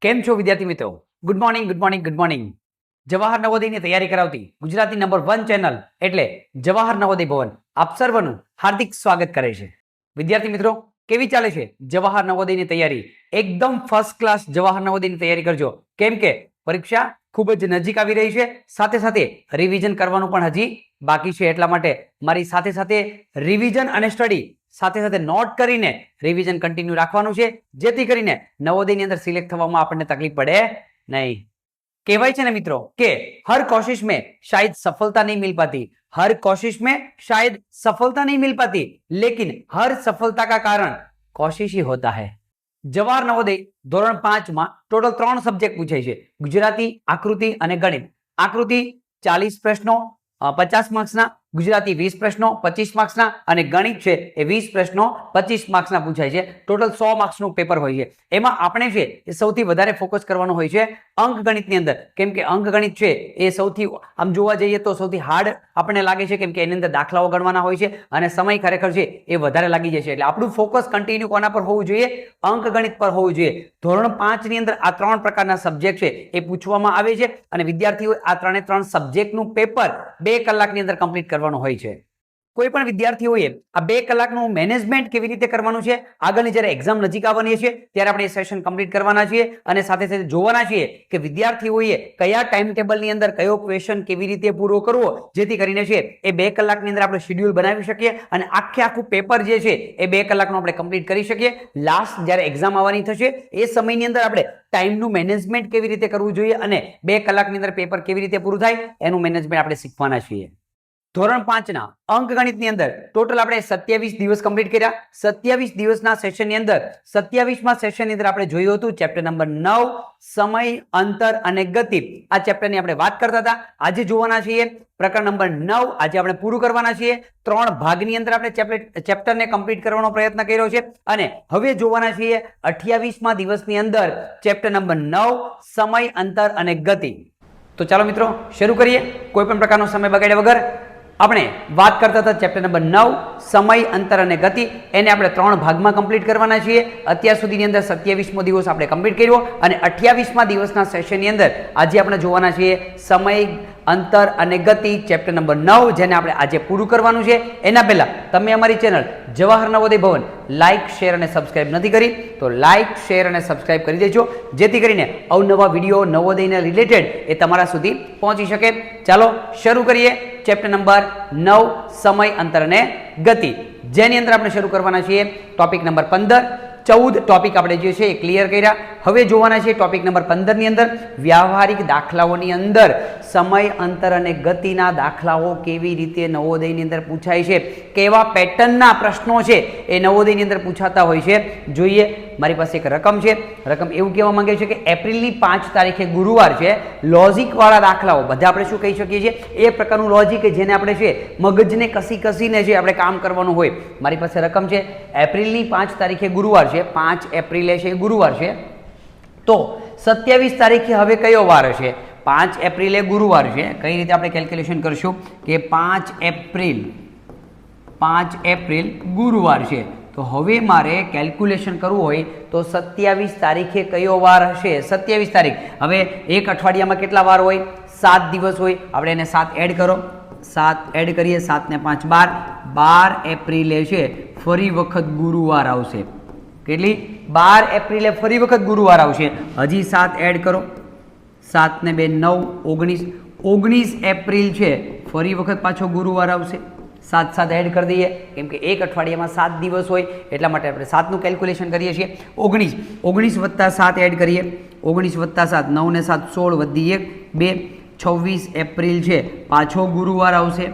કેમ છો વિદ્યાર્થી મિત્રો? Good morning, good morning, good morning. Jawahar નવોદયની તૈયારી કરાવતી ગુજરાતી નંબર 1 ચેનલ એટલે જવાહર નવોદય ભવન આપ સર્વનું હાર્દિક સ્વાગત કરે છે. વિદ્યાર્થી મિત્રો, કેવી ચાલે છે જવાહર નવોદયની તૈયારી? એકદમ ફર્સ્ટ ક્લાસ જવાહર નવોદયની તૈયારી કરજો, કેમ કે પરીક્ષા ખૂબ જ નજીક આવી રહી છે. સાથે સાથે રિવિઝન કરવાનું પણ હજી બાકી છે, એટલા માટે મારી સાથે સાથે રિવિઝન અને સ્ટડી સાથે સાથે નોટ કરીને રિવિઝન કન્ટિન્યુ રાખવાનું છે, જેથી કરીને નવોદયની અંદર સિલેક્ટ થવામાં આપણને તકલીફ પડે નહીં. કહેવાય છે ને મિત્રો કે હર કોશિશ में शायद सफलता नहीं मिल पाती, हर कोशिश में शायद सफलता नहीं मिल पाती, लेकिन हर सफलता का कारण कोशिश ही होता है. જવાહર નવોદય ધોરણ 5 માં ટોટલ 3 સબ્જેક્ટ પૂછાય છે: ગુજરાતી, આકૃતિ અને ગણિત. આકૃતિ 40 પ્રશ્નો 50 માર્ક્સના, ગુજરાતી 20 પ્રશ્નો 25 માર્ક્સના અને ગણિત છે એ 20 પ્રશ્નો 25 માર્ક્સના પૂછાય છે. ટોટલ 100 માર્ક્સનું પેપર હોય છે. એમાં આપણે છે એ સૌથી વધારે ફોકસ કરવાનું હોય છે અંકગણિતની અંદર, કેમ કે અંકગણિત છે એ સૌથી આમ જોવા જઈએ તો સૌથી હાર્ડ આપણને લાગે છે, કેમ કે એની અંદર દાખલાઓ ગણવાના હોય છે અને સમય ખરેખર છે એ વધારે લાગી જાય છે. એટલે આપણું ફોકસ કન્ટિન્યુ કોના પર હોવું જોઈએ? અંકગણિત પર હોવું જોઈએ. ધોરણ 5 ની અંદર આ 3 પ્રકારના સબ્જેક્ટ છે એ પૂછવામાં આવે છે અને વિદ્યાર્થીઓ આ 3 સબ્જેક્ટનું પેપર 2 કલાકની અંદર કમ્પ્લીટ કરવાનું હોય છે. કોઈ પણ વિદ્યાર્થીઓએ આ 2 કલાકનું મેનેજમેન્ટ કેવી રીતે કરવાનું છે, આગળની જ્યારે એક્ઝામ નજીક આવવાની છે ત્યારે આપણે એ સેશન કમ્પ્લીટ કરવાના છીએ અને સાથે સાથે જોવાના છીએ કે વિદ્યાર્થીઓએ કયા ટાઈમ ટેબલની અંદર કયો ક્વેશ્ચન કેવી રીતે પૂરો કરવો, જેથી કરીને છે એ 2 કલાકની અંદર આપણે શેડ્યુલ બનાવી શકીએ અને આખું પેપર જે છે એ 2 કલાકનું આપણે કમ્પ્લીટ કરી શકીએ. લાસ્ટ જ્યારે એક્ઝામ આવવાની થશે એ સમયની અંદર આપણે ટાઈમનું મેનેજમેન્ટ કેવી રીતે કરવું જોઈએ અને 2 કલાકની અંદર પેપર કેવી રીતે પૂરું થાય એનું મેનેજમેન્ટ આપણે શીખવાના છીએ. ધોરણ 5 ના અંકગણિતની અંદર ટોટલ આપણે 27 દિવસ કમ્પ્લીટ કર્યા. 27 દિવસના સેશનની અંદર 27મા સેશનની અંદર આપણે જોયું હતું ચેપ્ટર નંબર 9 સમય, અંતર અને ગતિ. આ ચેપ્ટરની આપણે વાત કરતા હતા. આજે જોવાના છીએ પ્રકરણ નંબર 9. આજે આપણે પૂરું કરવાના છીએ. 3 ભાગની અંદર આપણે ચેપ્ટરને કમ્પ્લીટ કરવાનો પ્રયત્ન કર્યો છે અને હવે જોવાના છીએ 28મા દિવસની અંદર ચેપ્ટર નંબર 9 સમય, અંતર અને ગતિ. તો ચાલો મિત્રો શરૂ કરીએ કોઈ પણ પ્રકારનો સમય બગાડ્યા વગર. આપણે વાત કરતા હતા ચેપ્ટર નંબર 9 સમય, અંતર અને ગતિ. એને આપણે 3 ભાગમાં કમ્પ્લીટ કરવાના છીએ. અત્યાર સુધીની અંદર 27મો દિવસ આપણે કમ્પ્લીટ કર્યો અને 28મા દિવસના સેશનની અંદર આજે આપણે જોવાના છીએ સમય, અંતર અને ગતિ ચેપ્ટર નંબર 9, જેને આપણે આજે પૂરું કરવાનું છે. એના પહેલા તમે અમારી ચેનલ જવાહર નવોદય ભવન લાઇક, શેર અને સબસ્ક્રાઇબ નથી કરી તો લાઇક, શેર અને સબસ્ક્રાઇબ કરી દેજો, જેથી કરીને અવનવા વિડીયો નવોદયના રિલેટેડ એ તમારા સુધી પહોંચી શકે. ચાલો શરૂ કરીએ ચેપ્ટર નંબર 9 સમય, અંતર અને ગતિ, જેની અંદર આપણે શરૂ કરવાના છીએ ટોપિક નંબર 15. 14 ટોપિક આપણે જે છે એ ક્લિયર કર્યા. હવે જોવાના છે ટોપિક નંબર 15 ની અંદર વ્યાવહારિક દાખલાઓની અંદર સમય, અંતર અને ગતિના દાખલાઓ કેવી રીતે નવોદયની અંદર પૂછાય છે, કેવા પેટર્નના પ્રશ્નો છે એ નવોદયની અંદર પૂછાતા હોય છે. જોઈએ, મારી પાસે એક રકમ છે. રકમ એવું કહેવા માંગે છે કે એપ્રિલની 5 તારીખે ગુરુવાર છે. લોજિક વાળા દાખલાઓ બધા આપણે શું કહી શકીએ છીએ? એ પ્રકારનું લોજિક કે જેને આપણે છે મગજને કસીને જે આપણે કામ કરવાનું હોય. મારી પાસે રકમ છે. એપ્રિલની 5 તારીખે ગુરુવાર છે, 5 એપ્રિલે છે ગુરુવાર છે. તો 27 તારીખે હવે કયો વાર હશે? 5 એપ્રિલે ગુરુવાર છે. કઈ રીતે આપણે કેલ્ક્યુલેશન કરશું કે 5 એપ્રિલ ગુરુવાર છે. તો હવે મારે કેલ્ક્યુલેશન કરવું હોય તો 27 તારીખે કયો વાર હશે? 27 તારીખ. હવે એક અઠવાડિયામાં કેટલા વાર હોય? 7 દિવસ હોય. આપણે એને 7 એડ કરો. 7 એડ કરીએ. 7 ને 5 12. 12 એપ્રિલે છે ફરી વખત ગુરુવાર આવશે. કેટલી? 12 એપ્રિલે ફરી વખત ગુરુવાર આવશે. હજી 7 એડ કરો. 7 ને 2 9 19. 19 એપ્રિલ છે ફરી વખત પાછો ગુરુવાર આવશે. 7 એડ કરી દઈએ, કેમ કે એક અઠવાડિયામાં 7 દિવસ હોય એટલા માટે આપણે 7નું કેલ્ક્યુલેશન કરીએ છીએ. 19 વત્તા 7 એડ કરીએ. 19 વત્તા 7 9 ને 7 16 વધી 1 2. 26 એપ્રિલ છે પાછો ગુરુવાર આવશે.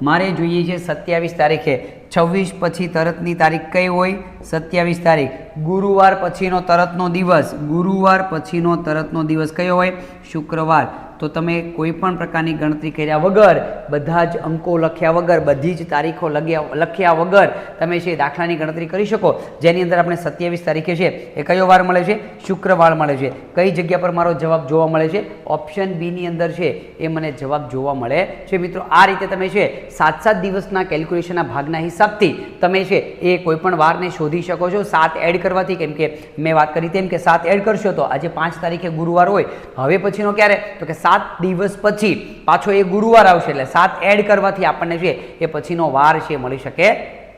મારે જોઈએ છે 27 તારીખે. 26 પછી તરતની તારીખ કઈ હોય? 27 તારીખ. ગુરુવાર પછીનો તરતનો દિવસ. ગુરુવાર પછીનો તરતનો દિવસ કયો હોય? શુક્રવાર. તો તમે કોઈ પણ પ્રકારની ગણતરી કર્યા વગર, બધા જ અંકો લખ્યા વગર, બધી જ તારીખો લખ્યા વગર તમે છે દાખલાની ગણતરી કરી શકો, જેની અંદર આપણે 27 તારીખે છે એ કયો વાર મળે છે? શુક્રવાર મળે છે. કઈ જગ્યા પર મારો જવાબ જોવા મળે છે? ઓપ્શન બી ની અંદર છે એ મને જવાબ જોવા મળે છે. મિત્રો, આ રીતે તમે છે 7 દિવસના કેલ્ક્યુલેશનના ભાગના હિસાબથી તમે છે એ કોઈ પણ વારને શોધી શોધી શકો છો 7 એડ કરવાથી, કેમ કે મેં વાત કરી તેમ કે 7 એડ કરશો તો આજે 5 તારીખે ગુરુવાર હોય, હવે પછીનો ક્યારે તો કે 7 દિવસ પછી પાછો એ ગુરુવાર આવશે, એટલે 7 એડ કરવાથી આપણને છે એ પછીનો વાર છે મળી શકે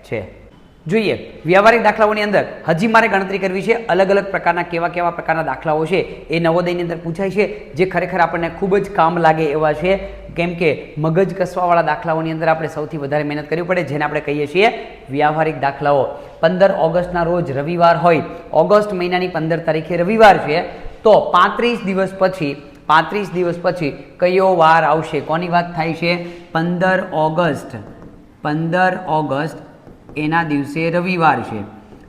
છે. જોઈએ વ્યવહારિક દાખલાઓની અંદર હજી મારે ગણતરી કરવી છે, અલગ અલગ પ્રકારના કેવા પ્રકારના દાખલાઓ છે એ નવોદયની અંદર પૂછાય છે, જે ખરેખર આપણને ખૂબ જ કામ લાગે એવા છે, કેમ કે મગજ કસવાવાળા દાખલાઓની અંદર આપણે સૌથી વધારે મહેનત કરવી પડે, જેને આપણે કહીએ છીએ વ્યવહારિક દાખલાઓ. 15 ઓગસ્ટના રોજ રવિવાર હોય, ઓગસ્ટ મહિનાની 15 તારીખે રવિવાર છે, તો 35 દિવસ પછી કયો વાર આવશે? કોની વાત થાય છે? 15 ઓગસ્ટ એના દિવસે રવિવાર છે.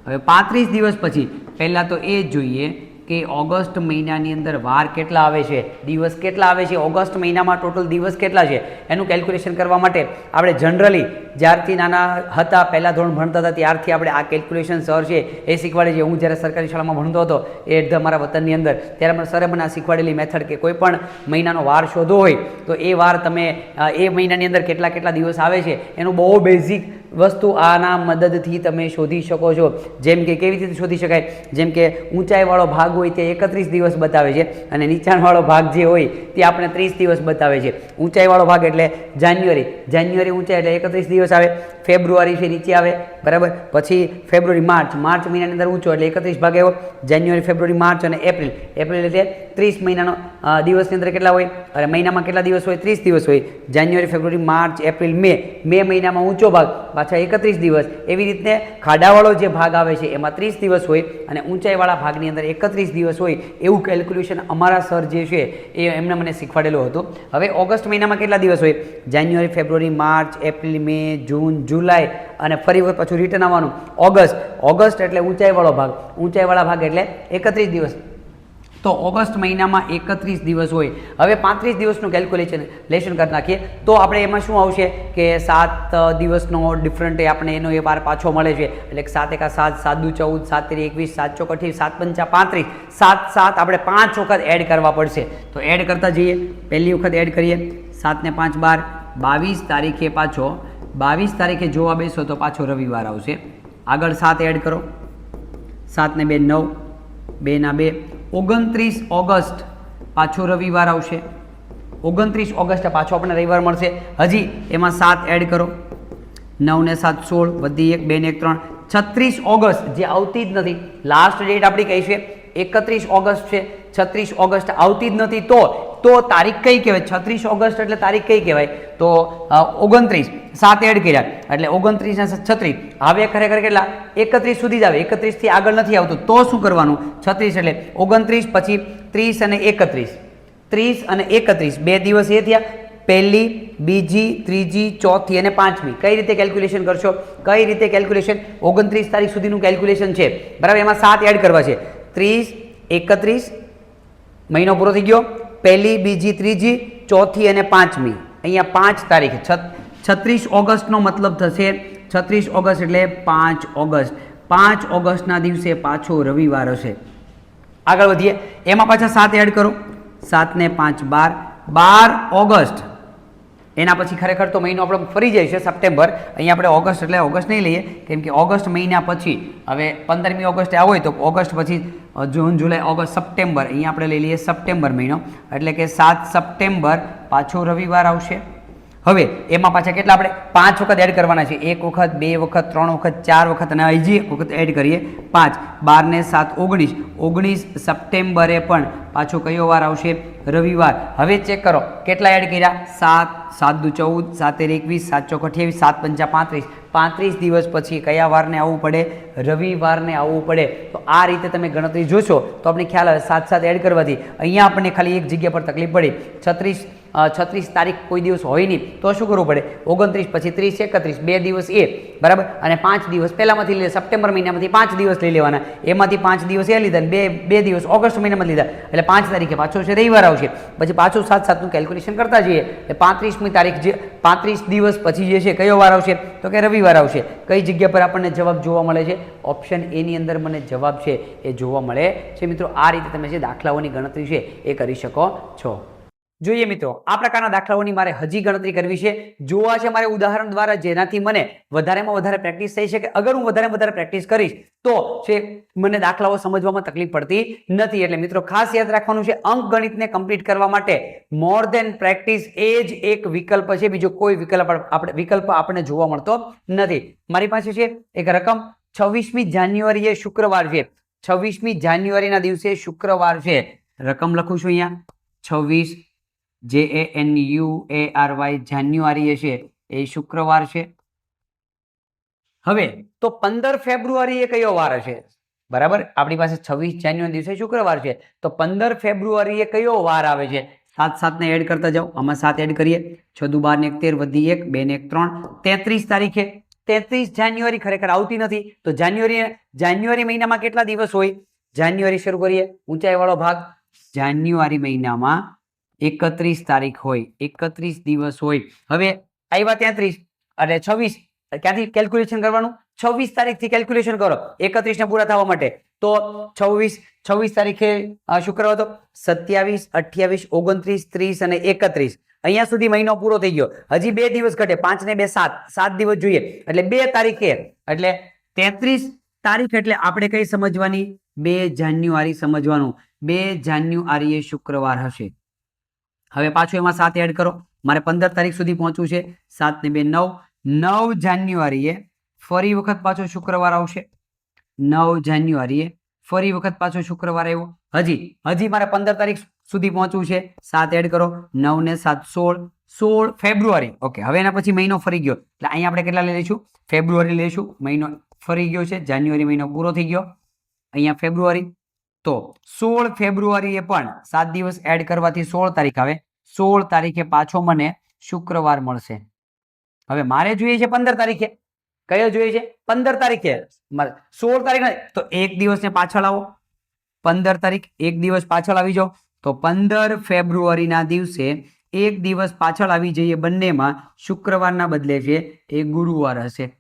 હવે 35 દિવસ પછી પહેલાં તો એ જોઈએ કે ઓગસ્ટ મહિનાની અંદર વાર કેટલા આવે છે, દિવસ કેટલા આવે છે, ઓગસ્ટ મહિનામાં ટોટલ દિવસ કેટલા છે, એનું કેલ્ક્યુલેશન કરવા માટે આપણે જનરલી જ્યારથી નાના હતા, પહેલાં ધોરણ ભણતા હતા ત્યારથી આપણે આ કેલ્ક્યુલેશન સર છે એ શીખવાડે છે. હું જ્યારે સરકારી શાળામાં ભણતો હતો એ મારા વતનની અંદર, ત્યારે મને સરે મને આ શીખવાડેલી મેથડ કે કોઈ પણ મહિનાનો વાર શોધવો હોય તો એ વાર તમે એ મહિનાની અંદર કેટલા દિવસ આવે છે એનું બહુ બેઝિક વસ્તુ આના મદદથી તમે શોધી શકો છો. જેમ કે કેવી રીતે શોધી શકાય? જેમ કે ઊંચાઈવાળો ભાગ હોય તે 31 દિવસ બતાવે છે અને નીચાણવાળો ભાગ જે હોય તે આપણે 30 દિવસ બતાવે છે. ઊંચાઈવાળો ભાગ એટલે જાન્યુઆરી ઊંચાઈ એટલે 31 દિવસ આવે, ફેબ્રુઆરી છે નીચે આવે, બરાબર. પછી ફેબ્રુઆરી માર્ચ મહિનાની અંદર ઊંચો એટલે 31 ભાગ આવ્યો, જાન્યુઆરી ફેબ્રુઆરી માર્ચ અને એપ્રિલ એટલે 30 મહિનાનો દિવસની અંદર કેટલા હોય, અને મહિનામાં કેટલા દિવસ હોય? 30 દિવસ હોય. જાન્યુઆરી ફેબ્રુઆરી માર્ચ એપ્રિલ મે મહિનામાં ઊંચો ભાગ પાછા 31 દિવસ. એવી રીતે ખાડાવાળો જે ભાગ આવે છે એમાં 30 દિવસ હોય અને ઊંચાઈવાળા ભાગની અંદર 31 દિવસ હોય. એવું કેલ્ક્યુલેશન અમારા સર જે છે એ એમને મને શીખવાડેલું હતું. હવે ઓગસ્ટ મહિનામાં કેટલા દિવસ હોય? જાન્યુઆરી ફેબ્રુઆરી માર્ચ એપ્રિલ મે જૂન જુલાઈ અને ફરી વખત પાછું રિટર્ન આવવાનું ઓગસ્ટ એટલે ઊંચાઈવાળો ભાગ એટલે 31 દિવસ. તો ઓગસ્ટ મહિનામાં 31 દિવસ હોય. હવે 35 દિવસનું કેલ્ક્યુલેશન કરી નાખીએ તો આપણે એમાં શું આવશે કે 7 દિવસનો ડિફરન્ટ આપણે એનો એ વાર પાછો મળે છે, એટલે 7 એકા 7, 7 દુ 14, 7 તેરી 21, 7 ચોક 28, 7 પંચા 35, 7 આપણે 5 વખત એડ કરવા પડશે. તો એડ કરતા જઈએ. પહેલી વખત એડ કરીએ, 7 ને 5 12, 22 તારીખે પાછો 22 તારીખે જોવા બેસો તો પાછો રવિવાર આવશે. આગળ 7 એડ કરો, 7 ને 2 9, 2 ના 2, 29 ઓગસ્ટ પાછો રવિવાર આવશે. 29 ઓગસ્ટ પાછો આપણને રવિવાર મળશે. હજી એમાં 7 એડ કરો, 9 ને 7 16, વધી 1, 2 ને 1 3, 36 ઓગસ્ટ જે આવતી જ નથી. લાસ્ટ ડેટ આપણી કઈ છે? 31 ઓગસ્ટ છે. 36 ઓગસ્ટ આવતી જ નથી તો તારીખ કઈ કહેવાય? 36 ઓગસ્ટ એટલે તારીખ કઈ કહેવાય? તો 29, 7 એડ કર્યા એટલે 29 ને 36, હવે ખરેખર કેટલા? 31 સુધી જ આવે, 31 થી આગળ નથી આવતું. તો શું કરવાનું? 36 એટલે 29 પછી 30 અને 31, 30 અને 31 બે દિવસ એ થયા. પહેલી, બીજી, ત્રીજી, ચોથી અને પાંચમી. કઈ રીતે કેલ્ક્યુલેશન કરશો? 29 તારીખ સુધીનું કેલ્ક્યુલેશન છે, બરાબર. એમાં 7 એડ કરવા છે. 30, 31 મહિનો પૂરો થઈ ગયો. પહેલી, બીજી, ત્રીજી, ચોથી અને પાંચમી. અહીંયા 5 તારીખ 36 ઓગસ્ટનો મતલબ થશે 36 ઓગસ્ટ એટલે 5 ઓગસ્ટ. 5 ઓગસ્ટના દિવસે પાછો રવિવાર હશે. આગળ વધીએ. એમાં પાછા 7 એડ કરો, 7 ને 5 12 ઓગસ્ટ. એના પછી ખરેખર તો મહિનો આપણો ફરી જાય છે સપ્ટેમ્બર. અહીંયા આપણે ઓગસ્ટ એટલે ઓગસ્ટ નહીં લઈએ, કેમ કે ઓગસ્ટ મહિના પછી હવે 15મી ઓગસ્ટે આવો હોય તો ઓગસ્ટ પછી જૂન જુલાઈ ઓગસ્ટ સપ્ટેમ્બર. અહીંયા આપણે લઈ લઈએ સપ્ટેમ્બર મહિનો, એટલે કે 7 સપ્ટેમ્બર પાછો રવિવાર આવશે. હવે એમાં પાછા કેટલા આપણે 5 વખત એડ કરવાના છે. 1 વખત, 2 વખત, 3 વખત, 4 વખત અને હજી એક વખત એડ કરીએ 5. 12 ને 7 19, 19 સપ્ટેમ્બરે પણ પાછો કયો વાર આવશે? રવિવાર. હવે ચેક કરો કેટલા એડ કર્યા? 7, 7 દુ 14, 7 તેરી 21, 7 ચોક 28, 7 પંચા 35. 35 દિવસ પછી કયા વારને આવવું પડે? રવિવારને આવવું પડે. તો આ રીતે તમે ગણતરી જોશો તો આપણે ખ્યાલ આવે 7 એડ કરવાથી. અહીંયા આપણને ખાલી એક જગ્યા પર તકલીફ પડી. 36 તારીખ કોઈ દિવસ હોય નહીં તો શું કરવું પડે? 29 પછી 30, 31 બે દિવસ એ, બરાબર. અને 5 દિવસ પહેલામાંથી લઈ સપ્ટેમ્બર મહિનામાંથી 5 દિવસ લઈ લેવાના. એમાંથી 5 દિવસ એ લીધા, બે દિવસ ઓગસ્ટ મહિનામાં લીધા, એટલે 5 તારીખે પાછો છે રવિવાર આવશે. પછી પાછું 7 નું કેલ્ક્યુલેશન કરતા જઈએ એટલે 35મી તારીખ જે 35 દિવસ પછી જે છે કયો વાર આવશે? તો કે રવિવાર આવશે. કઈ જગ્યા પર આપણને જવાબ જોવા મળે છે? ઓપ્શન એ ની અંદર મને જવાબ છે એ જોવા મળે છે. મિત્રો આ રીતે તમે જે દાખલાઓની ગણતરી છે એ કરી શકો છો. જોઈએ મિત્રો, આ પ્રકારના દાખલાઓની મારે હજી ગણતરી કરવી છે, જોવા છે મારે ઉદાહરણ દ્વારા, જેનાથી મને વધારેમાં વધારે પ્રેક્ટિસ થઈ શકે. અગર હું વધારે વધારે પ્રેક્ટિસ કરીશ તો છે મને દાખલાઓ સમજવામાં તકલીફ પડતી નથી. એટલે મિત્રો ખાસ યાદ રાખવાનું છે, અંક ગણિતને કમ્પ્લીટ કરવા માટે મોર ધેન પ્રેક્ટિસ એ જ એક વિકલ્પ છે, બીજો કોઈ વિકલ્પ આપણે જોવા મળતો નથી. મારી પાસે છે એક રકમ 26મી જાન્યુઆરીએ શુક્રવાર છે. 26મી જાન્યુઆરીના દિવસે શુક્રવાર છે. રકમ લખું છું અહીંયા 26 JANUARY જાન્યુઆરી છે એ શુક્રવાર છે. હવે તો 15 ફેબ્રુઆરી એ કયો વાર હશે? બરાબર, આપણી પાસે 26 જાન્યુઆરી દિવસે શુક્રવાર છે, તો 15 ફેબ્રુઆરી એ કયો વાર આવે છે? 7 ને એડ કરતા જાઓ. આમાં 7 એડ કરીએ, 6 દુ 12 ને 1 13 વધી 1 2 ને 1 3 33 તારીખે. 33 જાન્યુઆરી ખરેખર આવતી નથી, તો જાન્યુઆરી મહિનામાં કેટલા દિવસ હોય? જાન્યુઆરી શરૂ કરીએ, ઊંચાઈ વાળો ભાગ. જાન્યુઆરી મહિનામાં 31 તારીખ હોય, 31 દિવસ હોય. હવે આવ્યા 33 એટલે 26, ક્યાંથી કેલ્ક્યુલેશન કરવાનું? 26 તારીખથી કેલ્ક્યુલેશન કરો 31 ને પૂરા થવા માટે. તો 26 તારીખે શુક્રવાર તો 27 28 29 30 અને 31. અહીંયા સુધી મહિનો પૂરો થઈ ગયો. હજી 2 દિવસ ઘટે, 5 ને 2 7 દિવસ જોઈએ, એટલે 2 તારીખે, એટલે 33 તારીખ એટલે આપણે કઈ સમજવાની? 2 જાન્યુઆરી સમજવાનું. 2 જાન્યુઆરી એ શુક્રવાર હશે. હવે પાછું એમાં 7 એડ કરો, મારે 15 તારીખ સુધી પહોંચવું છે. 7 ને 2 9. 9 જાન્યુઆરીએ ફરી વખત પાછો શુક્રવાર આવશે. 9 જાન્યુઆરીએ ફરી વખત પાછો શુક્રવાર આવ્યો. હજી મારે 15 તારીખ સુધી પહોંચવું છે. 7 એડ કરો, 9 ને 7 16 ફેબ્રુઆરી. ઓકે, હવે એના પછી મહિનો ફરી ગયો, એટલે અહીંયા આપણે કેટલા લઈ લઈશું? ફેબ્રુઆરી લઈશું. મહિનો ફરી ગયો છે, જાન્યુઆરી મહિનો પૂરો થઈ ગયો, અહીંયા ફેબ્રુઆરી. તો 16 ફેબ્રુઆરીએ પણ 7 દિવસ એડ કરવાથી 16 તારીખ આવે. 16 તારીખે પાછો મને શુક્રવાર મળશે. હવે મારે જોઈએ છે 15 તારીખે. કયો જોઈએ છે? 15 તારીખે. 16 તારીખ તો એક દિવસને પાછળ આવો. 15 તારીખ એક દિવસ પાછળ આવી જાઓ, તો 15 ફેબ્રુઆરીના દિવસે એક દિવસ પાછળ આવી જઈએ. બંનેમાં શુક્રવારના બદલે છે એ ગુરુવાર હશે.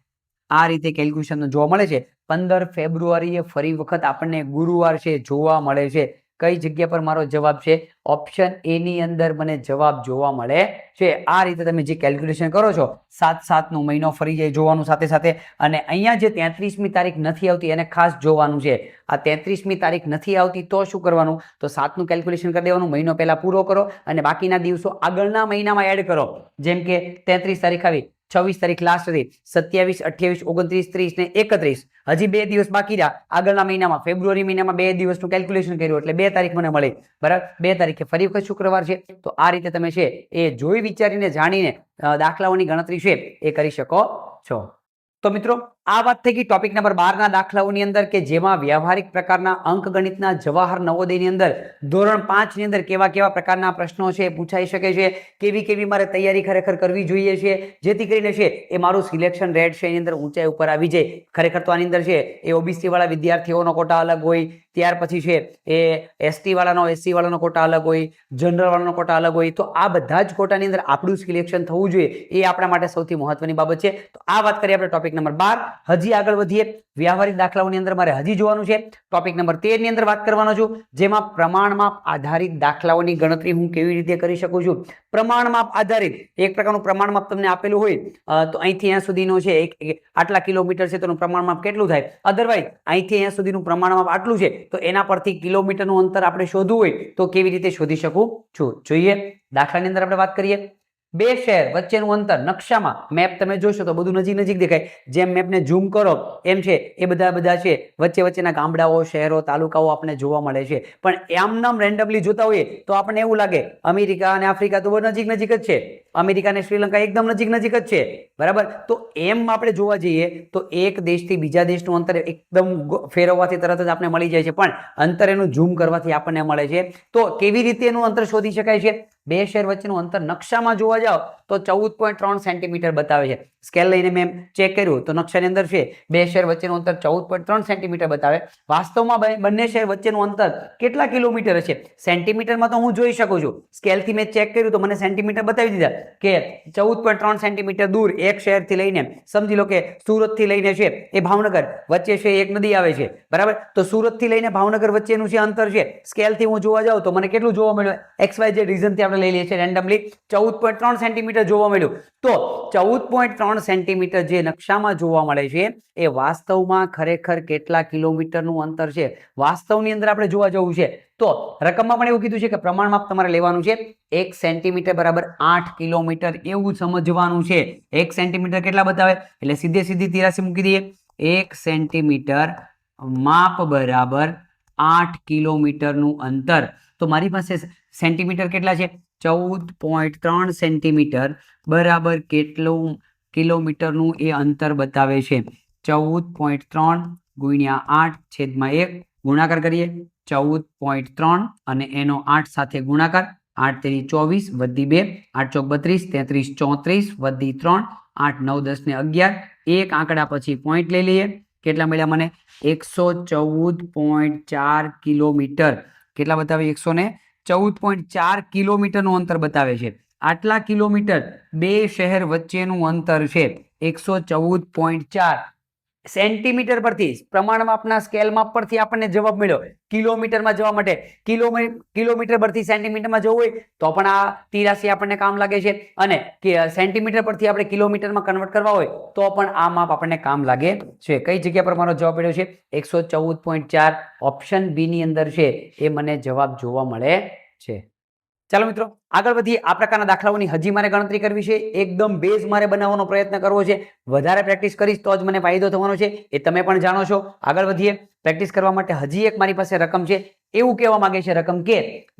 આ રીતે કેલ્ક્યુલેશન જોવા મળે છે. 15 ફેબ્રુઆરીએ ફરી વખત આપણને ગુરુવાર છે જોવા મળે છે. કઈ જગ્યા પર મારો જવાબ છે? ઓપ્શન એ ની અંદર મને જવાબ જોવા મળે છે. આ રીતે તમે જે કેલ્ક્યુલેશન કરો છો, 7 નો મહિનો ફરી જાય જોવાનું સાથે સાથે. અને અહીંયા જે 33મી તારીખ નથી આવતી એને ખાસ જોવાનું છે. આ 33મી તારીખ નથી આવતી તો શું કરવાનું? તો 7 નું કેલ્ક્યુલેશન કરી દેવાનું. મહિનો પહેલા પૂરો કરો અને બાકીના દિવસો આગળના મહિનામાં એડ કરો. જેમ કે 33 તારીખ આવી, 26 તારીખ લાસ્ટ હતી, 27 28 29 30 ને 31. હજી 2 દિવસ બાકી રહ્યા આગળના મહિનામાં. ફેબ્રુઆરી મહિનામાં 2 દિવસનું કેલ્ક્યુલેશન કર્યું એટલે 2 તારીખ મને મળી. બરાબર, 2 તારીખે ફરી વખત શુક્રવાર છે. તો આ રીતે તમે છે એ જોઈ વિચારીને જાણીને દાખલાઓની ગણતરી છે એ કરી શકો છો. તો મિત્રો આ વાત થઈ ગઈ ટોપિક નંબર 12 ના દાખલાઓની અંદર, કે જેમાં વ્યવહારિક પ્રકારના અંકગણિતના જવાહર નવોદયની અંદર ધોરણ 5 ની અંદર કેવા કેવા પ્રકારના પ્રશ્નો છે પૂછાઈ શકે છે, કેવી મારે તૈયારી ખરેખર કરવી જોઈએ છે, જેથી કરીને છે એ મારું સિલેક્શન રેટ છે એની અંદર ઊંચાઈ ઉપર આવી જાય. ખરેખર તો આની અંદર છે એ ઓબીસી વાળા વિદ્યાર્થીઓનો કોટા અલગ હોય, ત્યાર પછી છે એ એસટી વાળાનો એસસી વાળાનો કોટા અલગ હોય, જનરલ વાળાનો કોટા અલગ હોય. તો આ બધા જ કોટાની અંદર આપણું સિલેક્શન થવું જોઈએ, એ આપણા માટે સૌથી મહત્વની બાબત છે. તો આ વાત કરીએ આપણે ટોપિક નંબર 12. હજી આગળ વધીએ. વ્યવહારિક દાખલાઓની અંદર મારે હજી જોવાનું છે. ટોપિક નંબર 13 ની અંદર વાત કરવાનો છું, જેમાં પ્રમાણમાપ આધારિત દાખલાઓની ગણતરી હું કેવી રીતે કરી શકું છું. પ્રમાણમાપ આધારિત એક પ્રકારનું પ્રમાણમાપ તમને આપેલું હોય, તો અહીંથી અહીંયા સુધીનો છે આટલા કિલોમીટર છે તો પ્રમાણમાપ કેટલું થાય. અધરવાઇઝ અહીંથી અહીંયા સુધીનું પ્રમાણમાપ આટલું છે, તો એના પરથી કિલોમીટરનું અંતર આપણે શોધવું હોય તો કેવી રીતે શોધી શકું છું. જોઈએ દાખલાની અંદર આપણે વાત કરીએ. 2 શહેર વચ્ચેનું અંતર નકશામાં મેપ તમે જોશો તો બધું નજીક દેખાય. જેમ મેપને ઝૂમ કરો એમ છે એ બધા છે વચ્ચેના ગામડાઓ, શહેરો, તાલુકાઓ આપણને જોવા મળે છે. પણ આમ રેન્ડમલી જોતા હોઈએ તો આપણને એવું લાગે અમેરિકા અને આફ્રિકા તો નજીક જ છે, અમેરિકા અને શ્રીલંકા એકદમ નજીક જ છે. બરાબર, તો એમ આપણે જોવા જઈએ તો એક દેશથી બીજા દેશનું અંતર એકદમ ફેરવવાથી તરત જ આપણે મળી જાય છે, પણ અંતર એનું ઝૂમ કરવાથી આપણને મળે છે. તો કેવી રીતે એનું અંતર શોધી શકાય છે? 2 શહેર વચ્ચેનું અંતર નકશામાં જોવા જાઓ તો 14.3 સેન્ટીમીટર બતાવે છે. સ્કેલ લઈને મેં ચેક કર્યું તો નકશાની અંદર છે 2 શહેર વચ્ચેનું અંતર 14.3 સેન્ટીમીટર બતાવે. વાસ્તવમાં બંને શહેર વચ્ચેનું અંતર કેટલા કિલોમીટર હશે? સેન્ટીમીટરમાં તો હું જોઈ શકું છું. સ્કેલથી મેં ચેક કર્યું તો મને સેન્ટીમીટર બતાવી દીધા કે 14.3 સેન્ટીમીટર દૂર એક શહેરથી લઈને, સમજી લો કે સુરતથી લઈને છે એ ભાવનગર વચ્ચે છે એક નદી આવે છે. બરાબર, તો સુરતથી લઈને ભાવનગર વચ્ચેનું છે અંતર છે સ્કેલથી હું જોવા જાઉં તો મને કેટલું જોવા મળ્યું? XYZ રીઝનથી આપણે લઈ લઈએ છીએ રેન્ડમલી 14.3 સેન્ટીમીટર જોવા મળ્યું. તો 14.3 સેન્ટીમીટર જે નકશામાં જોવા મળે છે એ વાસ્તવમાં ખરેખર કેટલા કિલોમીટરનું અંતર છે વાસ્તવની અંદર આપણે જોવા જવું છે. તો રકમમાં પણ એવું કીધું છે કે પ્રમાણ માપ તમારે લેવાનું છે 1 સેન્ટીમીટર બરાબર 8 કિલોમીટર એવું સમજવાનું છે. 1 સેન્ટીમીટર કેટલા બતાવે એટલે સીધે સીધી 83 મૂકી દઈએ. 1 સેન્ટીમીટર માપ બરાબર 8 કિલોમીટરનું અંતર. તો મારી પાસે સેન્ટીમીટર કેટલા છે 14.3 સેન્ટીમીટર બરાબર કેટલું કિલોમીટરનું એ અંતર બતાવે છે. 14.3 ગુણ્યા 8/1 ગુણાકાર કરીએ 14.3 અને એનો 8 સાથે ગુણાકાર 8 તેરી 24 વધી 2 8 ચોક 32 33 34 વધી 3 8 9 10 ને 11 એક આંકડા પછી પોઈન્ટ લઈ લઈએ. કેટલા મળ્યા મને 114.4 કિલોમીટર. કેટલા બતાવે 114.4 કિલોમીટરનું અંતર બતાવે છે. આટલા કિલોમીટર બે શહેર વચ્ચેનું અંતર છે 114.4 સેન્ટીમીટર પરથી પ્રમાણ માપના સ્કેલ માપ પરથી આપણને જવાબ મળ્યો. કિલોમીટરમાં જવા માટે કિલોમીટર પરથી સેન્ટીમીટરમાં જવું હોય તો પણ આ 83 આપણને કામ લાગે છે અને સેન્ટીમીટર પરથી આપણે કિલોમીટરમાં કન્વર્ટ કરવા હોય તો પણ આ માપ આપણને કામ લાગે છે. કઈ જગ્યા પર મારો જવાબ મળ્યો છે 114.4 ઓપ્શન બી ની અંદર છે એ મને જવાબ જોવા મળે છે. ચાલો મિત્રો આગળ વધીએ. આ પ્રકારના દાખલાઓની હજી મારે ગણતરી કરવી છે. એકદમ બેઝ મારે બનાવવાનો પ્રયત્ન કરવો છે. વધારે પ્રેક્ટિસ કરીશ તો જ મને ફાયદો થવાનો છે એ તમે પણ જાણો છો. આગળ વધીએ. પ્રેક્ટિસ કરવા માટે હજી એક મારી પાસે રકમ છે. એવું કહેવા માંગે છે રકમ કે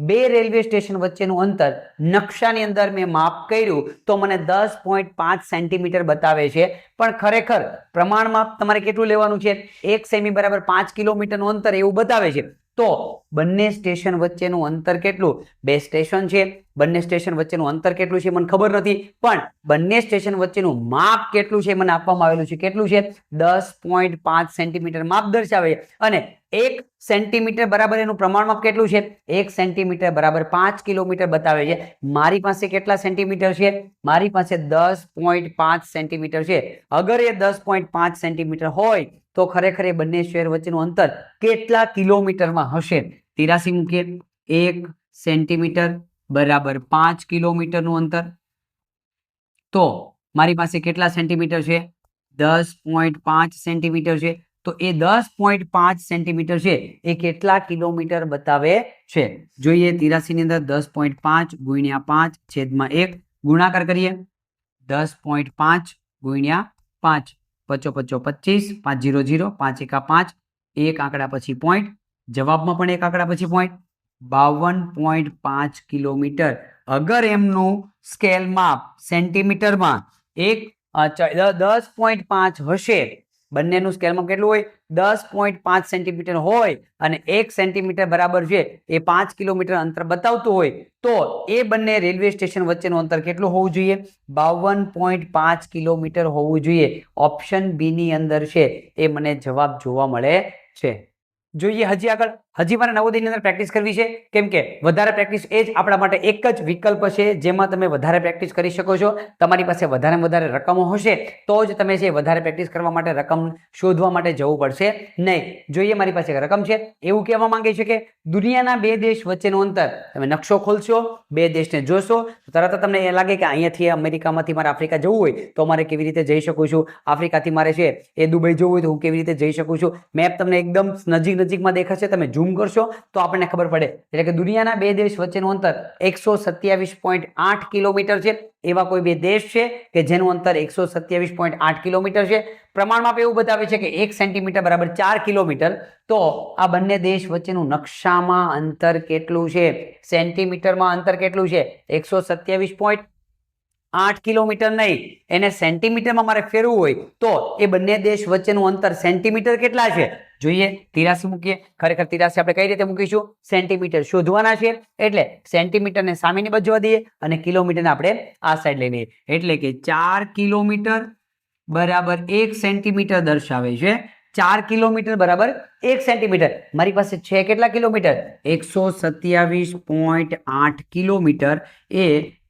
બે રેલવે સ્ટેશન વચ્ચેનું અંતર નકશાની અંદર મેં માપ કર્યું તો મને 10.5 સેન્ટીમીટર બતાવે છે. પણ ખરેખર પ્રમાણ માપ તમારે કેટલું લેવાનું છે 1 સેમી બરાબર 5 કિલોમીટરનું અંતર એવું બતાવે છે. તો બંને સ્ટેશન વચ્ચેનું અંતર કેટલું બે સ્ટેશન છે બંને સ્ટેશન વચ્ચેનું અંતર કેટલું છે મને ખબર નથી પણ બંને સ્ટેશન વચ્ચેનું માપ કેટલું છે મને આપવામાં આવેલું છે. કેટલું છે 10.5 સેન્ટીમીટર માપ દર્શાવે છે અને 1 સેન્ટીમીટર બરાબર એનું પ્રમાણ માપ કેટલું છે 1 સેન્ટીમીટર બરાબર 5 કિલોમીટર બતાવે છે. મારી પાસે કેટલા સેન્ટીમીટર છે મારી પાસે 10.5 સેન્ટીમીટર છે. અગર એ 10.5 સેન્ટીમીટર હોય તો ખરેખર એ બંને શહેર વચ્ચેનું અંતર કેટલા કિલોમીટરમાં હશે 83 મૂકીએ 1 સેન્ટીમીટર બરાબર 5 કિલોમીટરનું અંતર. તો મારી પાસે કેટલા સેન્ટીમીટર છે 10.5 સેન્ટીમીટર છે. તો એ 10.5 સેન્ટીમીટર છે એ કેટલા કિલોમીટર બતાવે છે જોઈએ. 83 ની અંદર 10.5 ગુણ્યા 5/1 ગુણાકાર કરીએ 10.5 ગુણ્યા 5 પચો 25 5 0 0 5 એકા 5 એક આંકડા પછી પોઈન્ટ. જવાબમાં પણ એક આંકડા પછી પોઈન્ટ 52.5 કિલોમીટર. અગર એમનું સ્કેલ માપ સેન્ટીમીટરમાં 10.5 હશે બંનેનું સ્કેલ માપ કેટલું હોય 10.5 સેન્ટીમીટર હોય અને 1 સેન્ટીમીટર બરાબર છે એ 5 કિલોમીટર અંતર બતાવતું હોય તો એ બંને રેલવે સ્ટેશન વચ્ચેનું અંતર કેટલું હોવું જોઈએ 52.5 કિલોમીટર હોવું જોઈએ. ઓપ્શન બી ની અંદર છે એ મને જવાબ જોવા મળે છે. જોઈએ હજી આગળ. હજી મારે નવોદયની અંદર પ્રેક્ટિસ કરવી છે કેમ કે વધારે પ્રેક્ટિસ એ જ આપણા માટે એક જ વિકલ્પ છે જેમાં તમે વધારે પ્રેક્ટિસ કરી શકો છો. તમારી પાસે વધારેમાં વધારે રકમો હશે તો જ તમે છે વધારે પ્રેક્ટિસ કરવા માટે રકમ શોધવા માટે જવું પડશે નહીં. જોઈએ મારી પાસે રકમ છે. એવું કહેવા માંગે છે કે દુનિયાના બે દેશ વચ્ચેનું અંતર તમે નકશો ખોલશો બે દેશને જોશો તો તરત તમને એ લાગે કે અહીંયાથી અમેરિકામાંથી મારે આફ્રિકા જવું હોય તો મારે કેવી રીતે જઈ શકું છું. આફ્રિકાથી મારે છે એ દુબઈ જવું હોય તો હું કેવી રીતે જઈ શકું છું. મેપ તમને એકદમ નજીકમાં દેખાશે. તમે ઝૂમ કરશો તો આપણને ખબર પડે. એટલે કે દુનિયાના બે દેશ વચ્ચેનું અંતર 127.8 કિલોમીટર છે. એવા કોઈ બે દેશ છે કે જેનું અંતર 127.8 કિલોમીટર છે. પ્રમાણ માપ એવું બતાવે છે કે 1 સેન્ટીમીટર બરાબર 4 કિલોમીટર. તો આ બંને દેશ વચ્ચેનું નકશામાં અંતર કેટલું છે સેન્ટીમીટરમાં અંતર કેટલું છે 127.8 કિલોમીટર નહીં એને સેન્ટીમીટરમાં મારે ફેરવું હોય તો એ બંને દેશ વચ્ચેનું અંતર સેન્ટીમીટર કેટલા છે જોઈએ. 83 મૂકીએ. ખરેખર 83 આપણે કઈ રીતે મૂકીશું સેન્ટીમીટર શોધવાના છે એટલે સેન્ટીમીટરને સામેની બાજુ જવા દઈએ અને કિલોમીટરને આપણે આ સાઈડ લઈ લઈએ. એટલે કે 4 કિલોમીટર બરાબર 1 સેન્ટીમીટર દર્શાવે છે. 4 કિલોમીટર બરાબર 1 સેન્ટીમીટર. મારી પાસે છે કેટલા કિલોમીટર 127.8 કિલોમીટર એ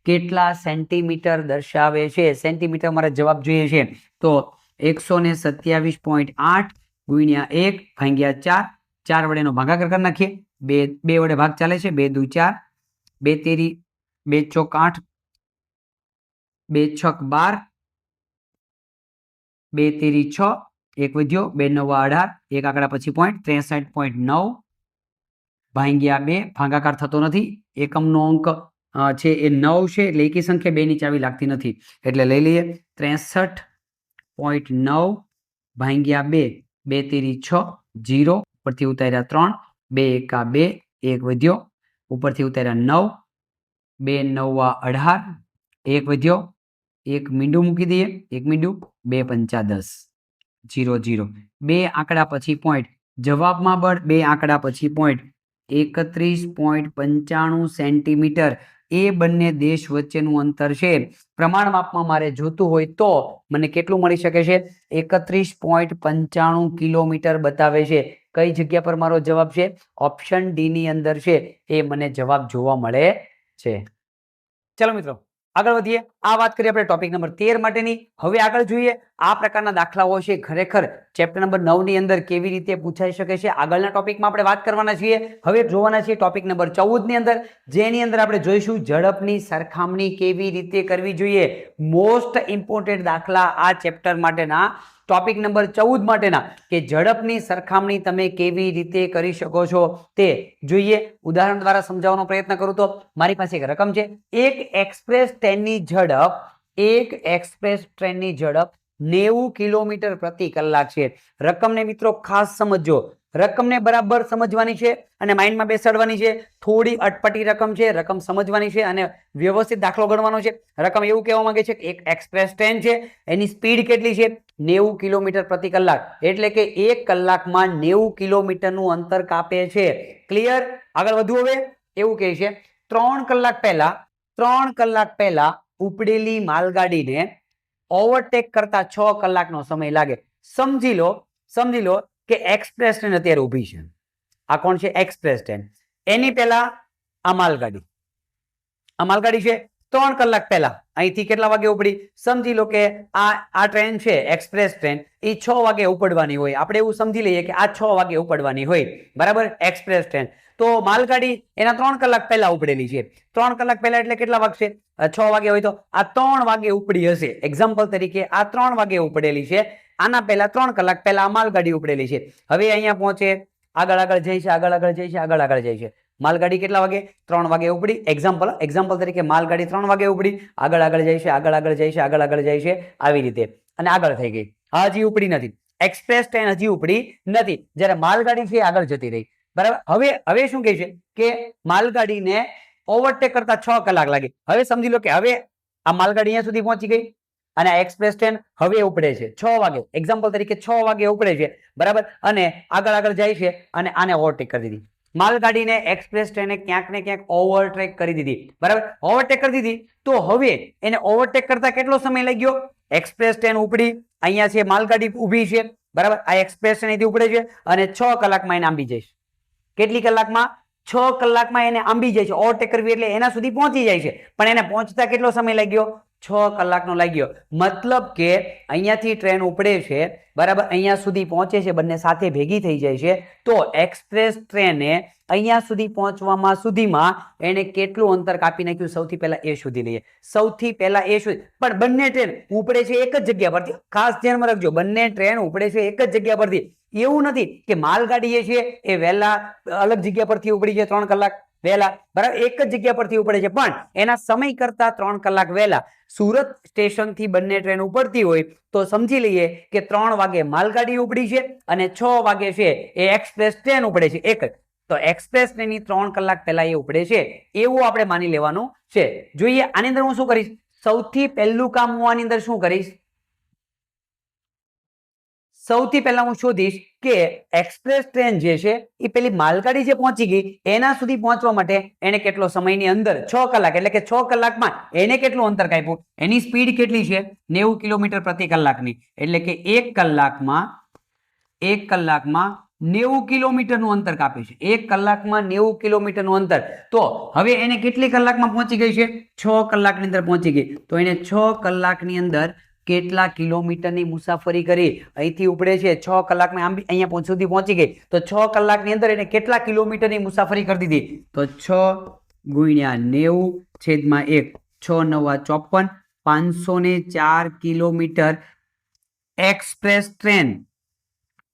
કેટલા સેન્ટીમીટર દર્શાવે છે. સેન્ટીમીટર મારે જવાબ જોઈએ છે તો 127.8 ગુણ્યા 1 ભાગ્યા 4 4 વડેનો ભાગાકાર કરી નાખીએ. બે વડે ભાગ ચાલે છે 2 દુ 4 2 તેરી 2 ચોક 8, 2 છક 12, 2 તેરી 6, એક વધ્યો, 2 નવા 18, એક આંકડા પછી પોઈન્ટ 63.9 ભાંગ્યા 2, ભાગાકાર થતો નથી. એકમનો અંક છે એ 9 છે, એટલે એકી સંખ્યા 2 ની ચાવી લાગતી નથી, એટલે લઈ લઈએ 63.9 ભાંગ્યા 2, 2 તેરી 6, 0, ઉપરથી ઉતાર્યા 3, 2 એકા 2, એક વધ્યો, ઉપરથી ઉતાર્યા 9, 2 નવા 18, એક વધ્યો, એક મીંડું મૂકી દઈએ, એક મીંડું, 2 પંચા 10, 0 0, 2 આંકડા પછી પોઈન્ટ, જવાબમાં બળ 2 આંકડા પછી પોઈન્ટ 31.95 સેન્ટીમીટર એ બંને દેશ વચ્ચેનું અંતર છે. પ્રમાણ માપમાં મારે જોતું હોય તો મને કેટલું મળી શકે છે? 31.95 કિલોમીટર બતાવે છે. કઈ જગ્યા પર મારો જવાબ છે? ઓપ્શન ડી ની અંદર છે એ મને જવાબ જોવા મળે છે. ચલો મિત્રો આગળ વધીએ. આ વાત કરીએ આપણે ટોપિક નંબર 13 માટેની. હવે આગળ જોઈએ આ પ્રકારના દાખલાઓ છે ખરેખર ચેપ્ટર નંબર 9 ની અંદર કેવી રીતે પૂછાઈ શકે છે. આગળના ટોપિકમાં આપણે વાત કરવાના છીએ. હવે જોવાના છીએ ટોપિક નંબર 14 ની અંદર, જેની અંદર આપણે જોઈશું ઝડપની સરખામણી કેવી રીતે કરવી જોઈએ. મોસ્ટ ઇમ્પોર્ટન્ટ દાખલા આ ચેપ્ટર માટેના, ટોપિક નંબર 14 માટેના, કે ઝડપની સરખામણી તમે કેવી રીતે કરી શકો છો તે જોઈએ. ઉદાહરણ દ્વારા સમજાવવાનો પ્રયત્ન કરું તો મારી પાસે એક રકમ છે. એક એક્સપ્રેસ ટ્રેનની ઝડપ 90 કિલોમીટર પ્રતિ કલાક છે. રકમને મિત્રો ખાસ સમજો, રકમને બરાબર સમજવાની છે અને માઇન્ડમાં બેસાડવાની છે. થોડી અટપટી રકમ છે, રકમ સમજવાની છે અને વ્યવસ્થિત દાખલો ગણવાનો છે. રકમ એવું કહેવા માંગે છે કે એક એક્સપ્રેસ ટ્રેન છે, એની સ્પીડ કેટલી છે? 90 કિલોમીટર પ્રતિ કલાક, એટલે કે 1 કલાકમાં 90 કિલોમીટરનું અંતર કાપે છે. ક્લિયર? આગળ વધુ. હવે એવું કહે છે 3 કલાક પહેલા ઉપડેલી માલગાડીને ઓવરટેક કરતા 6 કલાકનો સમય લાગે. સમજી લો કે એક્સપ્રેસ ટ્રેન અત્યારે ઊભી છે. આ કોણ છે? Express train. એની પહેલા આ માલગાડી છે 3 કલાક પહેલા અહીંથી કેટલા વાગે ઉપડી? સમજી લો કે આ ટ્રેન છે એક્સપ્રેસ ટ્રેન, એ 6 વાગે ઉપડવાની હોય. આપણે એવું સમજી લઈએ કે આ 6 વાગે ઉપડવાની હોય, બરાબર? Express train. તો માલગાડી એના 3 કલાક પહેલા ઉપડેલી છે. 3 કલાક પહેલા એટલે કેટલા વાગશે? 6 વાગે હોય તો આ 3 વાગે ઉપડી હશે. એક્ઝામ્પલ તરીકે આ 3 વાગે ઉપડેલી છે. આના પહેલા 3 કલાક પહેલા આ માલગાડી ઉપડેલી છે. હવે અહીંયા પહોંચે, આગળ જાય છે. માલગાડી કેટલા વાગે? 3 વાગે ઉપડી. એક્ઝામ્પલ તરીકે માલગાડી 3 વાગે ઉપડી, આગળ જાય છે, આવી રીતે અને આગળ થઈ ગઈ. હજી ઉપડી નથી, એક્સપ્રેસ ટ્રેન હજી ઉપડી નથી, જ્યારે માલગાડી છે આગળ જતી રહી, બરાબર? હવે શું કહે છે કે માલગાડીને ઓવરટેક કરતા 6 કલાક લાગે. હવે સમજી લો કે હવે આ માલગાડી અહીંયા સુધી પહોંચી ગઈ અને આ એક્સપ્રેસ ટ્રેન હવે ઉપડે છે 6 વાગે. એક્ઝામ્પલ તરીકે 6 વાગે ઉપડે છે, બરાબર? અને આગળ જાય છે અને આને ઓવરટેક કરી દીધી. માલગાડીને એક્સપ્રેસ ટ્રેને ક્યાંક ને ક્યાંક ઓવરટેક કરી દીધી, બરાબર? ઓવરટેક કરી દીધી તો હવે એને ઓવરટેક કરતા કેટલો સમય લાગ્યો? એક્સપ્રેસ ટ્રેન ઉપડી, અહીંયા છે માલગાડી ઊભી છે, બરાબર? આ એક્સપ્રેસ ટ્રેન અહીંથી ઉપડે છે અને 6 કલાકમાં એને આંબી જાય છે. કેટલી કલાકમાં? 6 કલાકમાં એને આંબી જાય છે. ઓવરટેક કરવી એટલે એના સુધી પહોંચી જાય છે, પણ એને પહોંચતા કેટલો સમય લાગ્યો? 6 કલાકનો લાગ્યો. મતલબ કે અહીંયાથી ટ્રેન ઉપડે છે, બરાબર? અહીંયા સુધી પહોંચે છે, બંને સાથે ભેગી થઈ જાય છે, તો એક્સપ્રેસ ટ્રેને અહીંયા સુધી પહોંચવામાં સુધીમાં એને કેટલું અંતર કાપી નાખ્યું? સૌથી પહેલા એ શોધી લઈએ. પણ બંને ટ્રેન ઉપડે છે એક જ જગ્યા પરથી. ખાસ ધ્યાનમાં રાખજો, બંને ટ્રેન ઉપડે છે એક જ જગ્યા પરથી. એવું નથી કે માલગાડી છે એ વહેલા અલગ જગ્યા પરથી ઉપડી છે 3 કલાક વહેલા, બરાબર? એક જ જગ્યા પરથી ઉપડે છે, પણ એના સમય કરતા 3 કલાક વહેલા. સુરત સ્ટેશન થી બંને ટ્રેન ઉપડતી હોય તો સમજી લઈએ કે 3 વાગે માલગાડી ઉપડી છે અને 6 વાગે છે એ એક્સપ્રેસ ટ્રેન ઉપડે છે એક જ. તો એક્સપ્રેસ ટ્રેનની 3 કલાક પહેલા એ ઉપડે છે એવું આપણે માની લેવાનું છે. જોઈએ આની અંદર હું શું કરીશ? સૌથી પહેલું કામ હું આની અંદર શું કરીશ? સૌથી પહેલા હું શોધીશ કે એક્સપ્રેસ ટ્રેન જે છે એ પેલી માલગાડી જે પહોંચી ગઈ એના સુધી પહોંચવા માટે એને કેટલો સમયની અંદર? 6 કલાક, એટલે કે 6 કલાકમાં એને કેટલું અંતર કાપ્યું? એની સ્પીડ કેટલી છે? 90 કિલોમીટર પ્રતિ કલાકની, એટલે કે 1 કલાકમાં 90 કિલોમીટરનું અંતર કાપે છે. 1 કલાકમાં 90 કિલોમીટરનું અંતર. તો હવે એને કેટલી કલાકમાં પહોંચી ગઈ છે? 6 કલાકની અંદર પહોંચી ગઈ. તો એને 6 કલાકની અંદર કેટલા કિલોમીટરની મુસાફરી કરી? અહીંથી ઉપડે છે 6 કલાકમાં અહીંયા સુધી પહોંચી ગઈ, તો 6 કલાકની અંદર એને કેટલા કિલોમીટરની મુસાફરી કરી દીધી? તો 6 ગુણ્યા 90/1 6 9 54 504 કિલોમીટર એક્સપ્રેસ ટ્રેન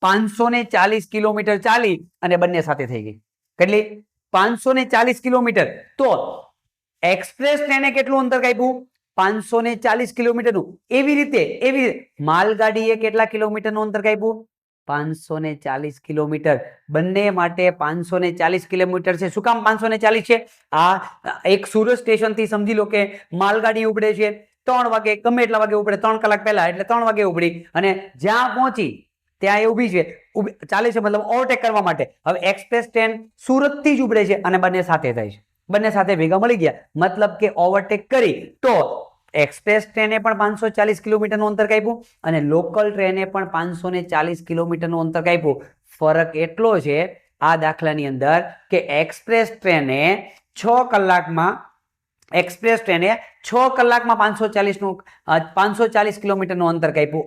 540 કિલોમીટર ચાલી અને બંને સાથે થઈ ગઈ. કેટલી? 540 કિલોમીટર. તો એક્સપ્રેસ ટ્રેને કેટલું અંતર કાપ્યું? 540 કિલોમીટરનું. એવી રીતે માલગાડીએ કેટલા કિલોમીટરનું અંતર કાપ્યું? 540 કિલોમીટર. બંને માટે 540 કિલોમીટર છે. શું કામ 540 છે? આ એક સુરત સ્ટેશનથી સમજી લો કે માલગાડી ઉપડે છે 3 વાગે, ગમે એટલા વાગે ઉપડે, 3 કલાક પહેલા, એટલે 3 વાગે ઉપડી અને જ્યાં પહોંચી ત્યાં એ ઊભી છે, ચાલે છે, મતલબ ઓવરટેક કરવા માટે. હવે એક્સપ્રેસ ટ્રેન સુરતથી જ ઉપડે છે અને બંને સાથે થાય છે. બંને સાથે ભેગા મળી ગયા, મતલબ કે ઓવરટેક કરી. તો એક્સપ્રેસ ટ્રેને પણ 540 કિલોમીટરનું અંતર કાપ્યું અને લોકલ ટ્રેને પણ 540 કિલોમીટરનું અંતર કાપ્યું. ફરક એટલો છે આ દાખલાની અંદર કે એક્સપ્રેસ ટ્રેને 6 કલાકમાં 540 કિલોમીટરનું અંતર કાપ્યું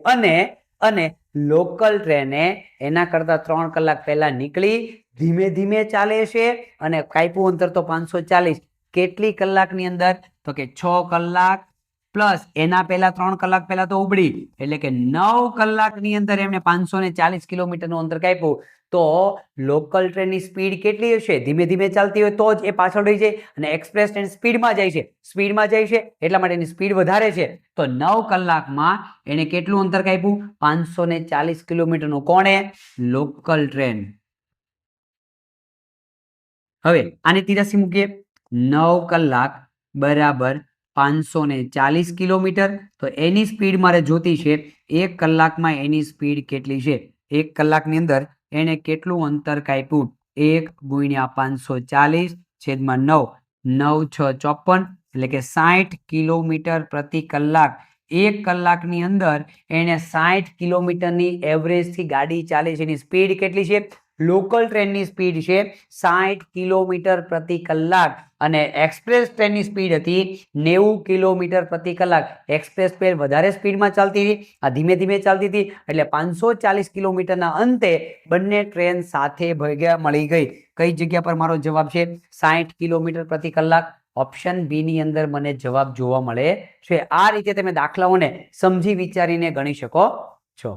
અને લોકલ ટ્રેને એના કરતા 3 કલાક પહેલા નીકળી ધીમે ધીમે ચાલે છે અને કાપ્યું અંતર તો 540. કેટલી કલાકની અંદર? તો કે 6 કલાક પ્લસ એના પહેલા 3 કલાક પહેલા તો ઉપડી, એટલે કે 9 કલાકની અંદર એમને 540 કિલોમીટરનું અંતર કાપ્યું. તો લોકલ ટ્રેનની સ્પીડ કેટલી હશે? ધીમે ધીમે ચાલતી હોય તો જ એ પાછળ રહી જાય, અને એક્સપ્રેસ ટ્રેન સ્પીડમાં જાય છે એટલા માટે એની સ્પીડ વધારે છે. તો 9 કલાકમાં એને કેટલું અંતર કાપ્યું? 540 કિલોમીટરનું. કોણે? Local train. હવે આની તિરાસી મૂકીએ. 9 કલાક બરાબર 540 કિલોમીટર. તો એની સ્પીડ મારે જોતી છે. 1 કલાકમાં એની સ્પીડ કેટલી છે? 1 કલાકની અંદર એને કેટલું અંતર કાપ્યું? 1 ગુણ્યા 540/9 9 6 54, એટલે કે 60 કિલોમીટર પ્રતિ કલાક. 1 કલાકની અંદર એને 60 કિલોમીટરની એવરેજથી ગાડી ચાલે છે. એની સ્પીડ કેટલી છે? લોકલ ટ્રેનની સ્પીડ છે 60 કિલોમીટર પ્રતિ કલાક અને એક્સપ્રેસ ટ્રેનની સ્પીડ હતી 90 કિલોમીટર પ્રતિ કલાક. એક્સપ્રેસ ટ્રેન વધારે સ્પીડમાં ચાલતી હતી, આ ધીમે ધીમે ચાલતી હતી, એટલે 540 કિલોમીટરના અંતે બંને ટ્રેન સાથે ભેગા મળી ગઈ. કઈ જગ્યા પર મારો જવાબ છે? 60 કિલોમીટર પ્રતિ કલાક. ઓપ્શન બી ની અંદર મને જવાબ જોવા મળે છે. આ રીતે તમે દાખલાઓને સમજી વિચારીને ગણી શકો છો.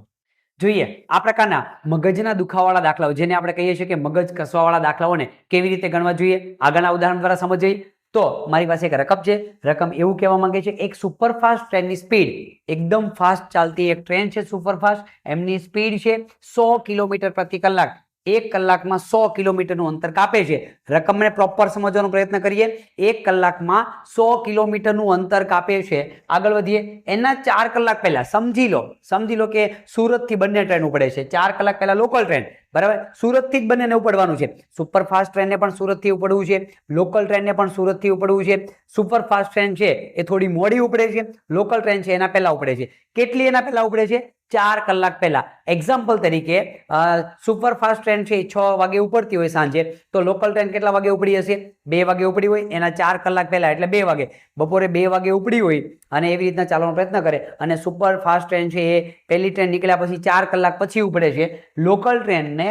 જોઈએ આ પ્રકારના મગજના દુખાવાળા દાખલાઓ, જેને આપણે કહીએ છીએ કે મગજ કસવાવાળા દાખલાઓને કેવી રીતે ગણવા જોઈએ આગળના ઉદાહરણ દ્વારા સમજીએ. તો મારી પાસે એક રકમ છે. રકમ એવું કહેવા માંગે છે એક સુપરફાસ્ટ ટ્રેનની સ્પીડ, એકદમ ફાસ્ટ ચાલતી એક ટ્રેન છે સુપરફાસ્ટ, એમની સ્પીડ છે 100 કિલોમીટર પ્રતિ કલાક. 1 કલાકમાં 100 કિલોમીટરનું અંતર કાપે છે. રકમને પ્રોપર સમજવાનો પ્રયત્ન કરીએ. 1 કલાકમાં 100 કિલોમીટરનું અંતર કાપે છે. આગળ વધીએ. એના 4 કલાક પહેલા સમજી લો કે સુરતથી બંને ટ્રેન ઉપડે છે. 4 કલાક પહેલા લોકલ ટ્રેન, બરાબર, સુરતથી જ બંનેને ઉપડવાનું છે. સુપરફાસ્ટ ટ્રેનને પણ સુરતથી ઉપડવું છે, લોકલ ટ્રેનને પણ સુરતથી ઉપડવું છે. સુપરફાસ્ટ ટ્રેન છે એ થોડી મોડી ઉપડે છે, લોકલ ટ્રેન છે એના પહેલા ઉપડે છે. કેટલી એના પહેલા ઉપડે છે? 4 કલાક પહેલા. એક્ઝામ્પલ તરીકે સુપરફાસ્ટ ટ્રેન છે 6 વાગે ઉપડતી હોય સાંજે, તો લોકલ ટ્રેન કેટલા વાગે ઉપડી હશે? 2 વાગે ઉપડી હોય, એના 4 કલાક પહેલા એટલે 2 વાગે. બપોરે 2 વાગે ઉપડી હોય અને એવી રીતના ચાલવાનો પ્રયત્ન કરે અને સુપરફાસ્ટ ટ્રેન છે એ પહેલી ટ્રેન નીકળ્યા પછી 4 કલાક પછી ઉપડે છે. લોકલ ટ્રેનને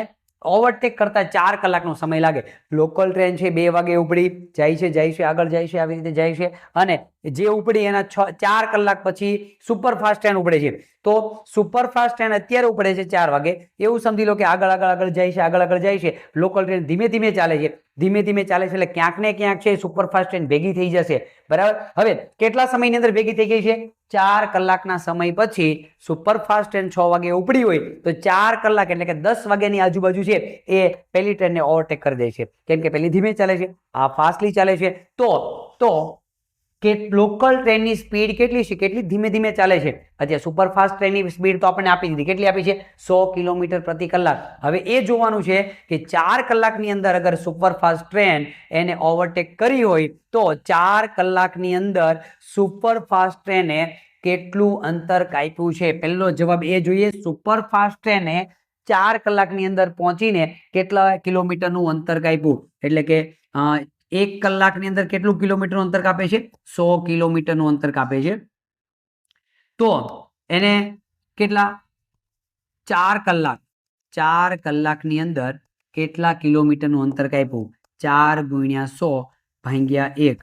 ઓવરટેક કરતા 4 કલાકનો સમય લાગે. લોકલ ટ્રેન છે 2 વાગે ઉપડી, જાય છે, આગળ જાય છે, આવી રીતે જાય છે અને જે ઉપડી એના 4 કલાક પછી સુપરફાસ્ટ ટ્રેન ઉપડે છે. તો સુપરફાસ્ટ ટ્રેન અત્યારે ઉપડે છે 4 વાગે, એવું સમજી લો કે આગળ જાય છે. લોકલ ટ્રેન ધીમે ધીમે ચાલે છે એટલે ક્યાંક ને ક્યાંક છે સુપરફાસ્ટ ટ્રેન ભેગી થઈ જશે, બરાબર. હવે કેટલા સમયની અંદર ભેગી થઈ ગઈ છે? 4 કલાકના સમય પછી સુપરફાસ્ટ ટ્રેન 6 વાગે ઉપડી હોય તો 4 કલાક એટલે કે 10 વાગ્યાની આજુબાજુ છે એ પહેલી ટ્રેનને ઓવરટેક કરી દે છે, કેમ કે પહેલી ધીમે ચાલે છે, આ ફાસ્ટલી ચાલે છે. તો કે લોકલ ટ્રેનની સ્પીડ કેટલી છે, કેટલી ધીમે ધીમે ચાલે છે. અત્યારે સુપરફાસ્ટ ટ્રેનની સ્પીડ તો આપણને આપી દીધી, કેટલી આપી છે? 100 કિલોમીટર પ્રતિ કલાક. હવે એ જોવાનું છે કે 4 કલાકની અંદર અગર સુપરફાસ્ટ ટ્રેન એને ઓવરટેક કરી હોય તો 4 કલાકની અંદર સુપરફાસ્ટ ટ્રેને કેટલું અંતર કાપ્યું છે. પહેલો જવાબ એ જોઈએ. સુપરફાસ્ટ ટ્રેને 4 કલાકની અંદર પહોંચીને કેટલા કિલોમીટરનું અંતર કાપ્યું, એટલે કે 1 કલાકની અંદર કેટલું કિલોમીટરનું અંતર કાપે છે? 100 કિલોમીટરનું અંતર કાપે છે. તો એને કેટલા 4 કલાકની અંદર કેટલા કિલોમીટરનું અંતર કાપ્યું? 4 ગુણ્યા 100 ભાગ્યા 1,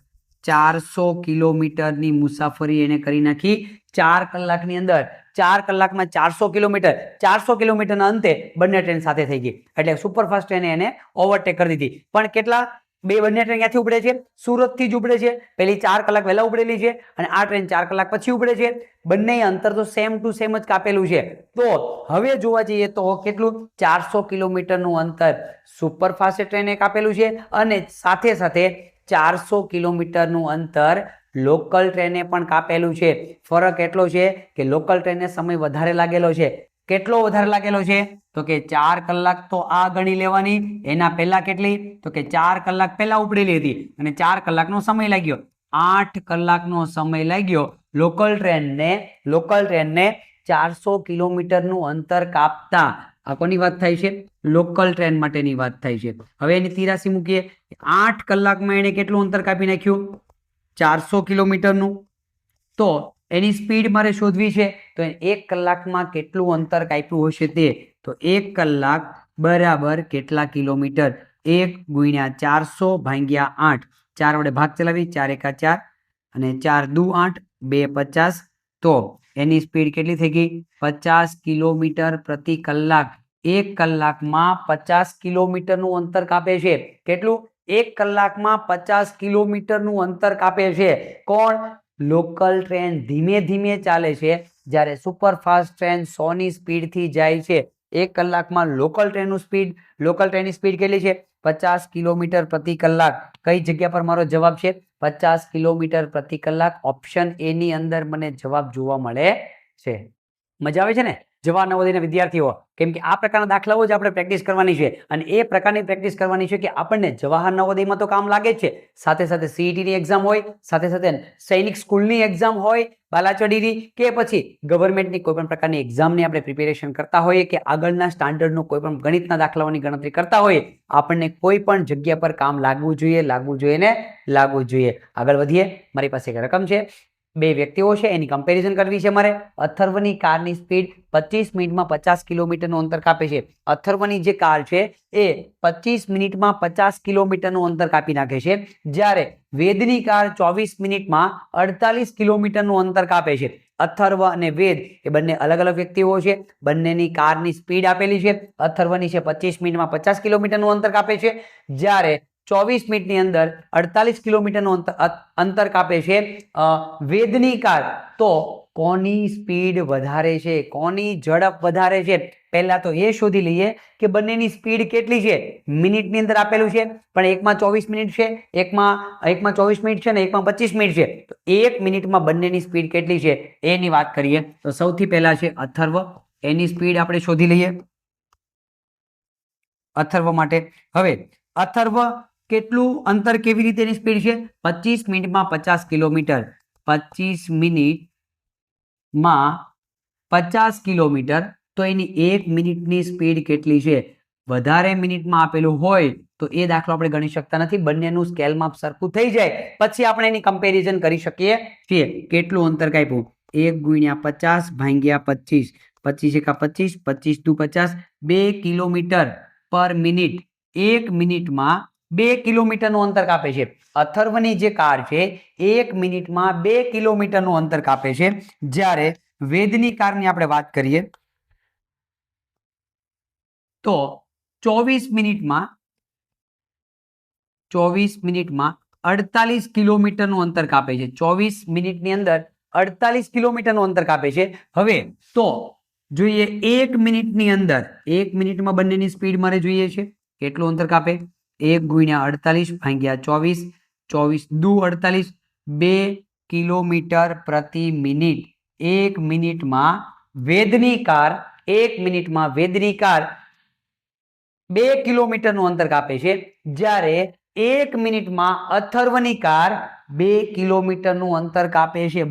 400 કિલોમીટરની મુસાફરી એને કરી નાખી 4 કલાકની અંદર. 4 કલાકમાં 400 કિલોમીટર, 400 કિલોમીટરના અંતે બંને ટ્રેન સાથે થઈ ગઈ, એટલે સુપરફાસ્ટ ટ્રેને એને ઓવરટેક કરી દીધી. પણ કેટલા? બંને ટ્રેન ક્યાંથી ઉપડે છે? સુરતથી જ ઉપડે છે. પેલી 4 કલાક વહેલા ઉપડેલી છે અને આ ટ્રેન 4 કલાક પછી ઉપડે છે. બંને અંતર તો સેમ ટુ સેમ જ કાપેલું છે. તો હવે જોવા જઈએ તો કેટલું? 400 કિલોમીટરનું અંતર સુપરફાસ્ટ ટ્રેને કાપેલું છે અને સાથે સાથે 400 કિલોમીટરનું અંતર લોકલ ટ્રેને પણ કાપેલું છે. ફરક એટલો છે કે લોકલ ટ્રેનને સમય વધારે લાગેલો છે. કેટલો વધારે લાગેલો છે? તો કે 4 કલાક તો આ ગણી લેવાની. એના પહેલા કેટલી? તો કે 4 કલાક પહેલા ઉપડેલી હતી અને 4 કલાકનો સમય લાગ્યો. 8 કલાકનો સમય લાગ્યો લોકલ ટ્રેનને 400 કિલોમીટરનું અંતર કાપતા. આ કોની વાત થાય છે? લોકલ ટ્રેન માટેની વાત થાય છે. હવે એની 83 મૂકીએ. 8 કલાકમાં એને કેટલું અંતર કાપી નાખ્યું? 400 કિલોમીટરનું. તો એની સ્પીડ મારે શોધવી છે. તો 1 કલાકમાં કેટલું અંતર કાપ્યું હશે તે? તો 1 કલાક બરાબર કેટલા કિલોમીટર? 1 ગુણ્યા 400 ભાગ્યા 8. 4 વડે ભાગ ચલાવી, 4 એકા 4 અને 4 દુ 8, 2 50. તો એની સ્પીડ કેટલી થઈ ગઈ? 50 કિલોમીટર પ્રતિ કલાક. 1 કલાકમાં 50 કિલોમીટરનું અંતર કાપે છે. કેટલું? 1 કલાકમાં 50 કિલોમીટરનું અંતર કાપે છે. કોણ? લોકલ ટ્રેન ધીમે ધીમે ચાલે છે, જ્યારે સુપરફાસ્ટ ટ્રેન 100ની સ્પીડથી જાય છે. 1 કલાકમાં લોકલ ટ્રેનની સ્પીડ કેટલી છે? 50 કિલોમીટર પ્રતિ કલાક. કઈ જગ્યા પર મારો જવાબ છે? 50 કિલોમીટર પ્રતિ કલાક. ઓપ્શન એ ની અંદર મને જવાબ જોવા મળે છે. મજા આવે છે ને જવાહર નવોદયના વિદ્યાર્થીઓ? કેમ કે આ પ્રકારના દાખલાઓ જ આપણે પ્રેક્ટિસ કરવાની છે અને એ પ્રકારની પ્રેક્ટિસ કરવાની છે કે આપણને જવાહર નવોદયમાં તો કામ લાગે જ છે, સાથે સાથે સીઈટીની એક્ઝામ હોય, સાથે સાથે સૈનિક સ્કૂલની એક્ઝામ હોય, બાલાચડીની કે પછી ગવર્મેન્ટની કોઈ પણ પ્રકારની એક્ઝામની આપણે પ્રિપેરેશન કરતા હોઈએ કે આગળના સ્ટાન્ડર્ડનું કોઈ પણ ગણિતના દાખલાઓની ગણતરી કરતા હોઈએ, આપણને કોઈ પણ જગ્યા પર કામ લાગવું જોઈએ ને લાગવું જોઈએ. આગળ વધીએ. મારી પાસે એક રકમ છે, 2 વ્યક્તિઓ છે, એની કમ્પેરિઝન કરવી છે મારે. અથર્વની કારની સ્પીડ 25 મિનિટમાં 50 કિલોમીટરનું અંતર કાપે છે. અથર્વની જે કાર છે એ 25 મિનિટમાં 50 કિલોમીટરનું અંતર કાપી નાખે છે, જ્યારે વેદની કાર 24 મિનિટમાં 48 કિલોમીટરનું અંતર કાપે છે. અથર્વ અને વેદ એ બંને અલગ અલગ વ્યક્તિઓ છે. બંનેની કારની સ્પીડ આપેલી છે. અથર્વની છે 25 મિનિટમાં 50 કિલોમીટરનું અંતર કાપે છે, જ્યારે 24 મિનિટની અંદર 48 કિલોમીટરનું અંતર કાપે છે વેદની કાર. તો કોની સ્પીડ વધારે છે? કોની ઝડપ વધારે છે? પહેલા તો એ શોધી લઈએ કે બંનેની સ્પીડ કેટલી છે. મિનિટની અંદર આપેલું છે, પણ એકમાં 24 મિનિટ છે, એકમાં 24 મિનિટ છે ને એકમાં 25 મિનિટ છે. તો 1 મિનિટમાં બંનેની સ્પીડ કેટલી છે એની વાત કરીએ તો સૌથી પહેલા છે અથર્વ. એની સ્પીડ આપણે શોધી લઈએ અથર્વ માટે. હવે અથર્વ કેટલું અંતર, કેવી રીતે એની સ્પીડ છે? 25 મિનિટમાં 50 કિલોમીટર. 25 મિનિટમાં 50 કિલોમીટર. તો એની 1 મિનિટની સ્પીડ કેટલી છે? વધારે મિનિટમાં આપેલું હોય તો એ દાખલો આપણે ગણી શકતા નથી. બંનેનું સ્કેલ માપ સરખું થઈ જાય પછી આપણે એની કમ્પેરિઝન કરી શકીએ છીએ. કેટલું અંતર કાપ્યું? 1 ગુણ્યા 50 ભાગ્યા 25. 25 એકા 25, 25 દુ 50, 2 કિલોમીટર પર મિનિટ. 1 મિનિટમાં 2 કિલોમીટરનું અંતર કાપે છે. અથર્વની જે કાર છે 1 મિનિટમાં 2 કિલોમીટરનું અંતર કાપે છે, જ્યારે વેદની કારની આપણે વાત કરીએ તો 24 મિનિટમાં 48 કિલોમીટરનું અંતર કાપે છે. 24 મિનિટની અંદર 48 કિલોમીટરનું અંતર કાપે છે. હવે તો જોઈએ 1 મિનિટની અંદર, 1 મિનિટમાં બંનેની સ્પીડ મારે જોઈએ છે. કેટલું અંતર કાપે? 1 ગુણ્યા 48 ભાગ્યા 24, 24 દુ 48, 2 કિલોમીટર પ્રતિ મિનિટ. 1 મિનિટમાં વેદની કાર 2 કિલોમીટરનું અંતર કાપે છે, જ્યારે 1 મિનિટમાં અથર્વની કાર 2 કિલોમીટરનું અંતર કાપે છે.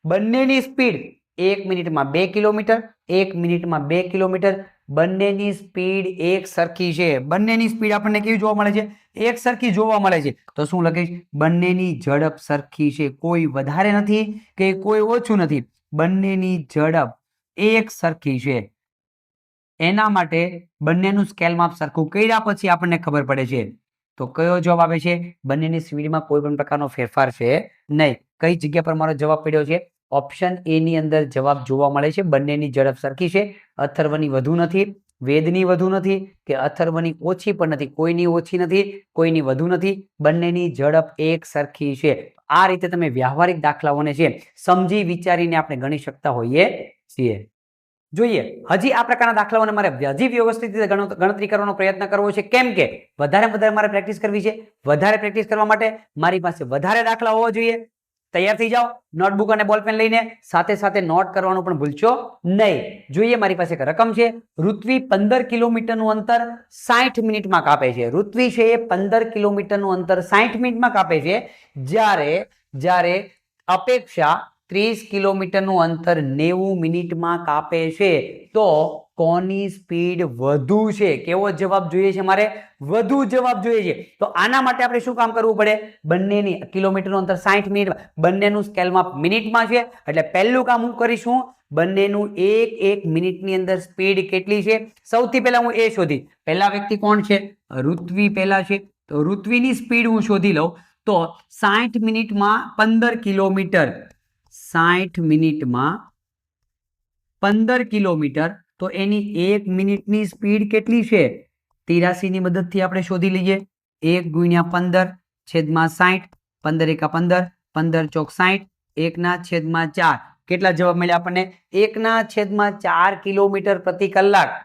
બંનેની સ્પીડ 1 મિનિટમાં 2 કિલોમીટર, 1 મિનિટમાં 2 કિલોમીટર. બંનેની સ્પીડ એક સરખી છે. બંનેની સ્પીડ આપણને કેવી જોવા મળે છે? એક સરખી જોવા મળે છે. તો શું લખીશ? બંનેની ઝડપ સરખી છે. કોઈ વધારે નથી કે કોઈ ઓછું નથી. બંનેની ઝડપ એક સરખી છે. એના માટે બંનેનું સ્કેલ માપ સરખું કર્યા પછી આપણને ખબર પડે છે તો કયો જવાબ આવે છે? બંનેની સ્પીડમાં કોઈ પણ પ્રકારનો ફેરફાર છે નહીં. કઈ જગ્યા પર મારો જવાબ પડ્યો છે? ઓપ્શન એ ની અંદર જવાબ જોવા મળે છે. બંનેની ઝડપ સરખી છે. અથર્વની વધુ નથી, વેદની વધુ નથી કે અથર્વની ઓછી પણ નથી. કોઈની ઓછી નથી, કોઈની વધુ નથી. બંનેની ઝડપ એક સરખી છે. આ રીતે તમે વ્યવહારિક દાખલાઓને છે સમજી વિચારીને આપણે ગણી શકતા હોઈએ છીએ. જોઈએ હજી આ પ્રકારના દાખલાઓને મારે હજી વ્યવસ્થિત રીતે ગણતરી કરવાનો પ્રયત્ન કરવો છે. કેમ કે વધારે મારે પ્રેક્ટિસ કરવી છે. વધારે પ્રેક્ટિસ કરવા માટે મારી પાસે વધારે દાખલા હોવા જોઈએ. તૈયાર થઈ જાઓ નોટબુક અને બોલપેન લઈને. સાથે સાથે નોટ કરવાનું પણ ભૂલશો નહીં. જોઈએ મારી પાસે એક રકમ છે. ઋત્વી 15 કિલોમીટરનું અંતર 60 મિનિટમાં કાપે છે. ઋત્વી છે એ 15 કિલોમીટરનું અંતર 60 મિનિટમાં કાપે છે. જ્યારે અપેક્ષા 30 કિલોમીટરનું અંતર 90 મિનિટમાં કાપે છે. તો કોની સ્પીડ વધુ છે? કેવો જવાબ જોઈએ છે? મારે વધુ જવાબ જોઈએ છે. તો આના માટે આપણે શું કામ કરવું પડે? બંનેની કિલોમીટરનું અંતર 60 મિનિટ, બંનેનું સ્કેલમાં મિનિટમાં છે. એટલે પહેલું કામ હું કરીશું, બંનેનું એક મિનિટની અંદર સ્પીડ કેટલી છે સૌથી પહેલા હું એ શોધી. પહેલા વ્યક્તિ કોણ છે? ઋત્વી પહેલા છે. તો ઋત્વીની સ્પીડ હું શોધી લઉં. તો 60 મિનિટમાં 15 કિલોમીટર, 60 મિનિટમાં 15 કિલોમીટર, તો એની 1 મિનિટની સ્પીડ કેટલી છે? 83 ની મદદથી આપણે શોધી લઈએ. 1 × 15 છેદમાં 60, 15 × 15, 15 ચોક 60, 1/4. કેટલા જવાબ મળ્યા આપણને? 1/4 કિલોમીટર પ્રતિ કલાક.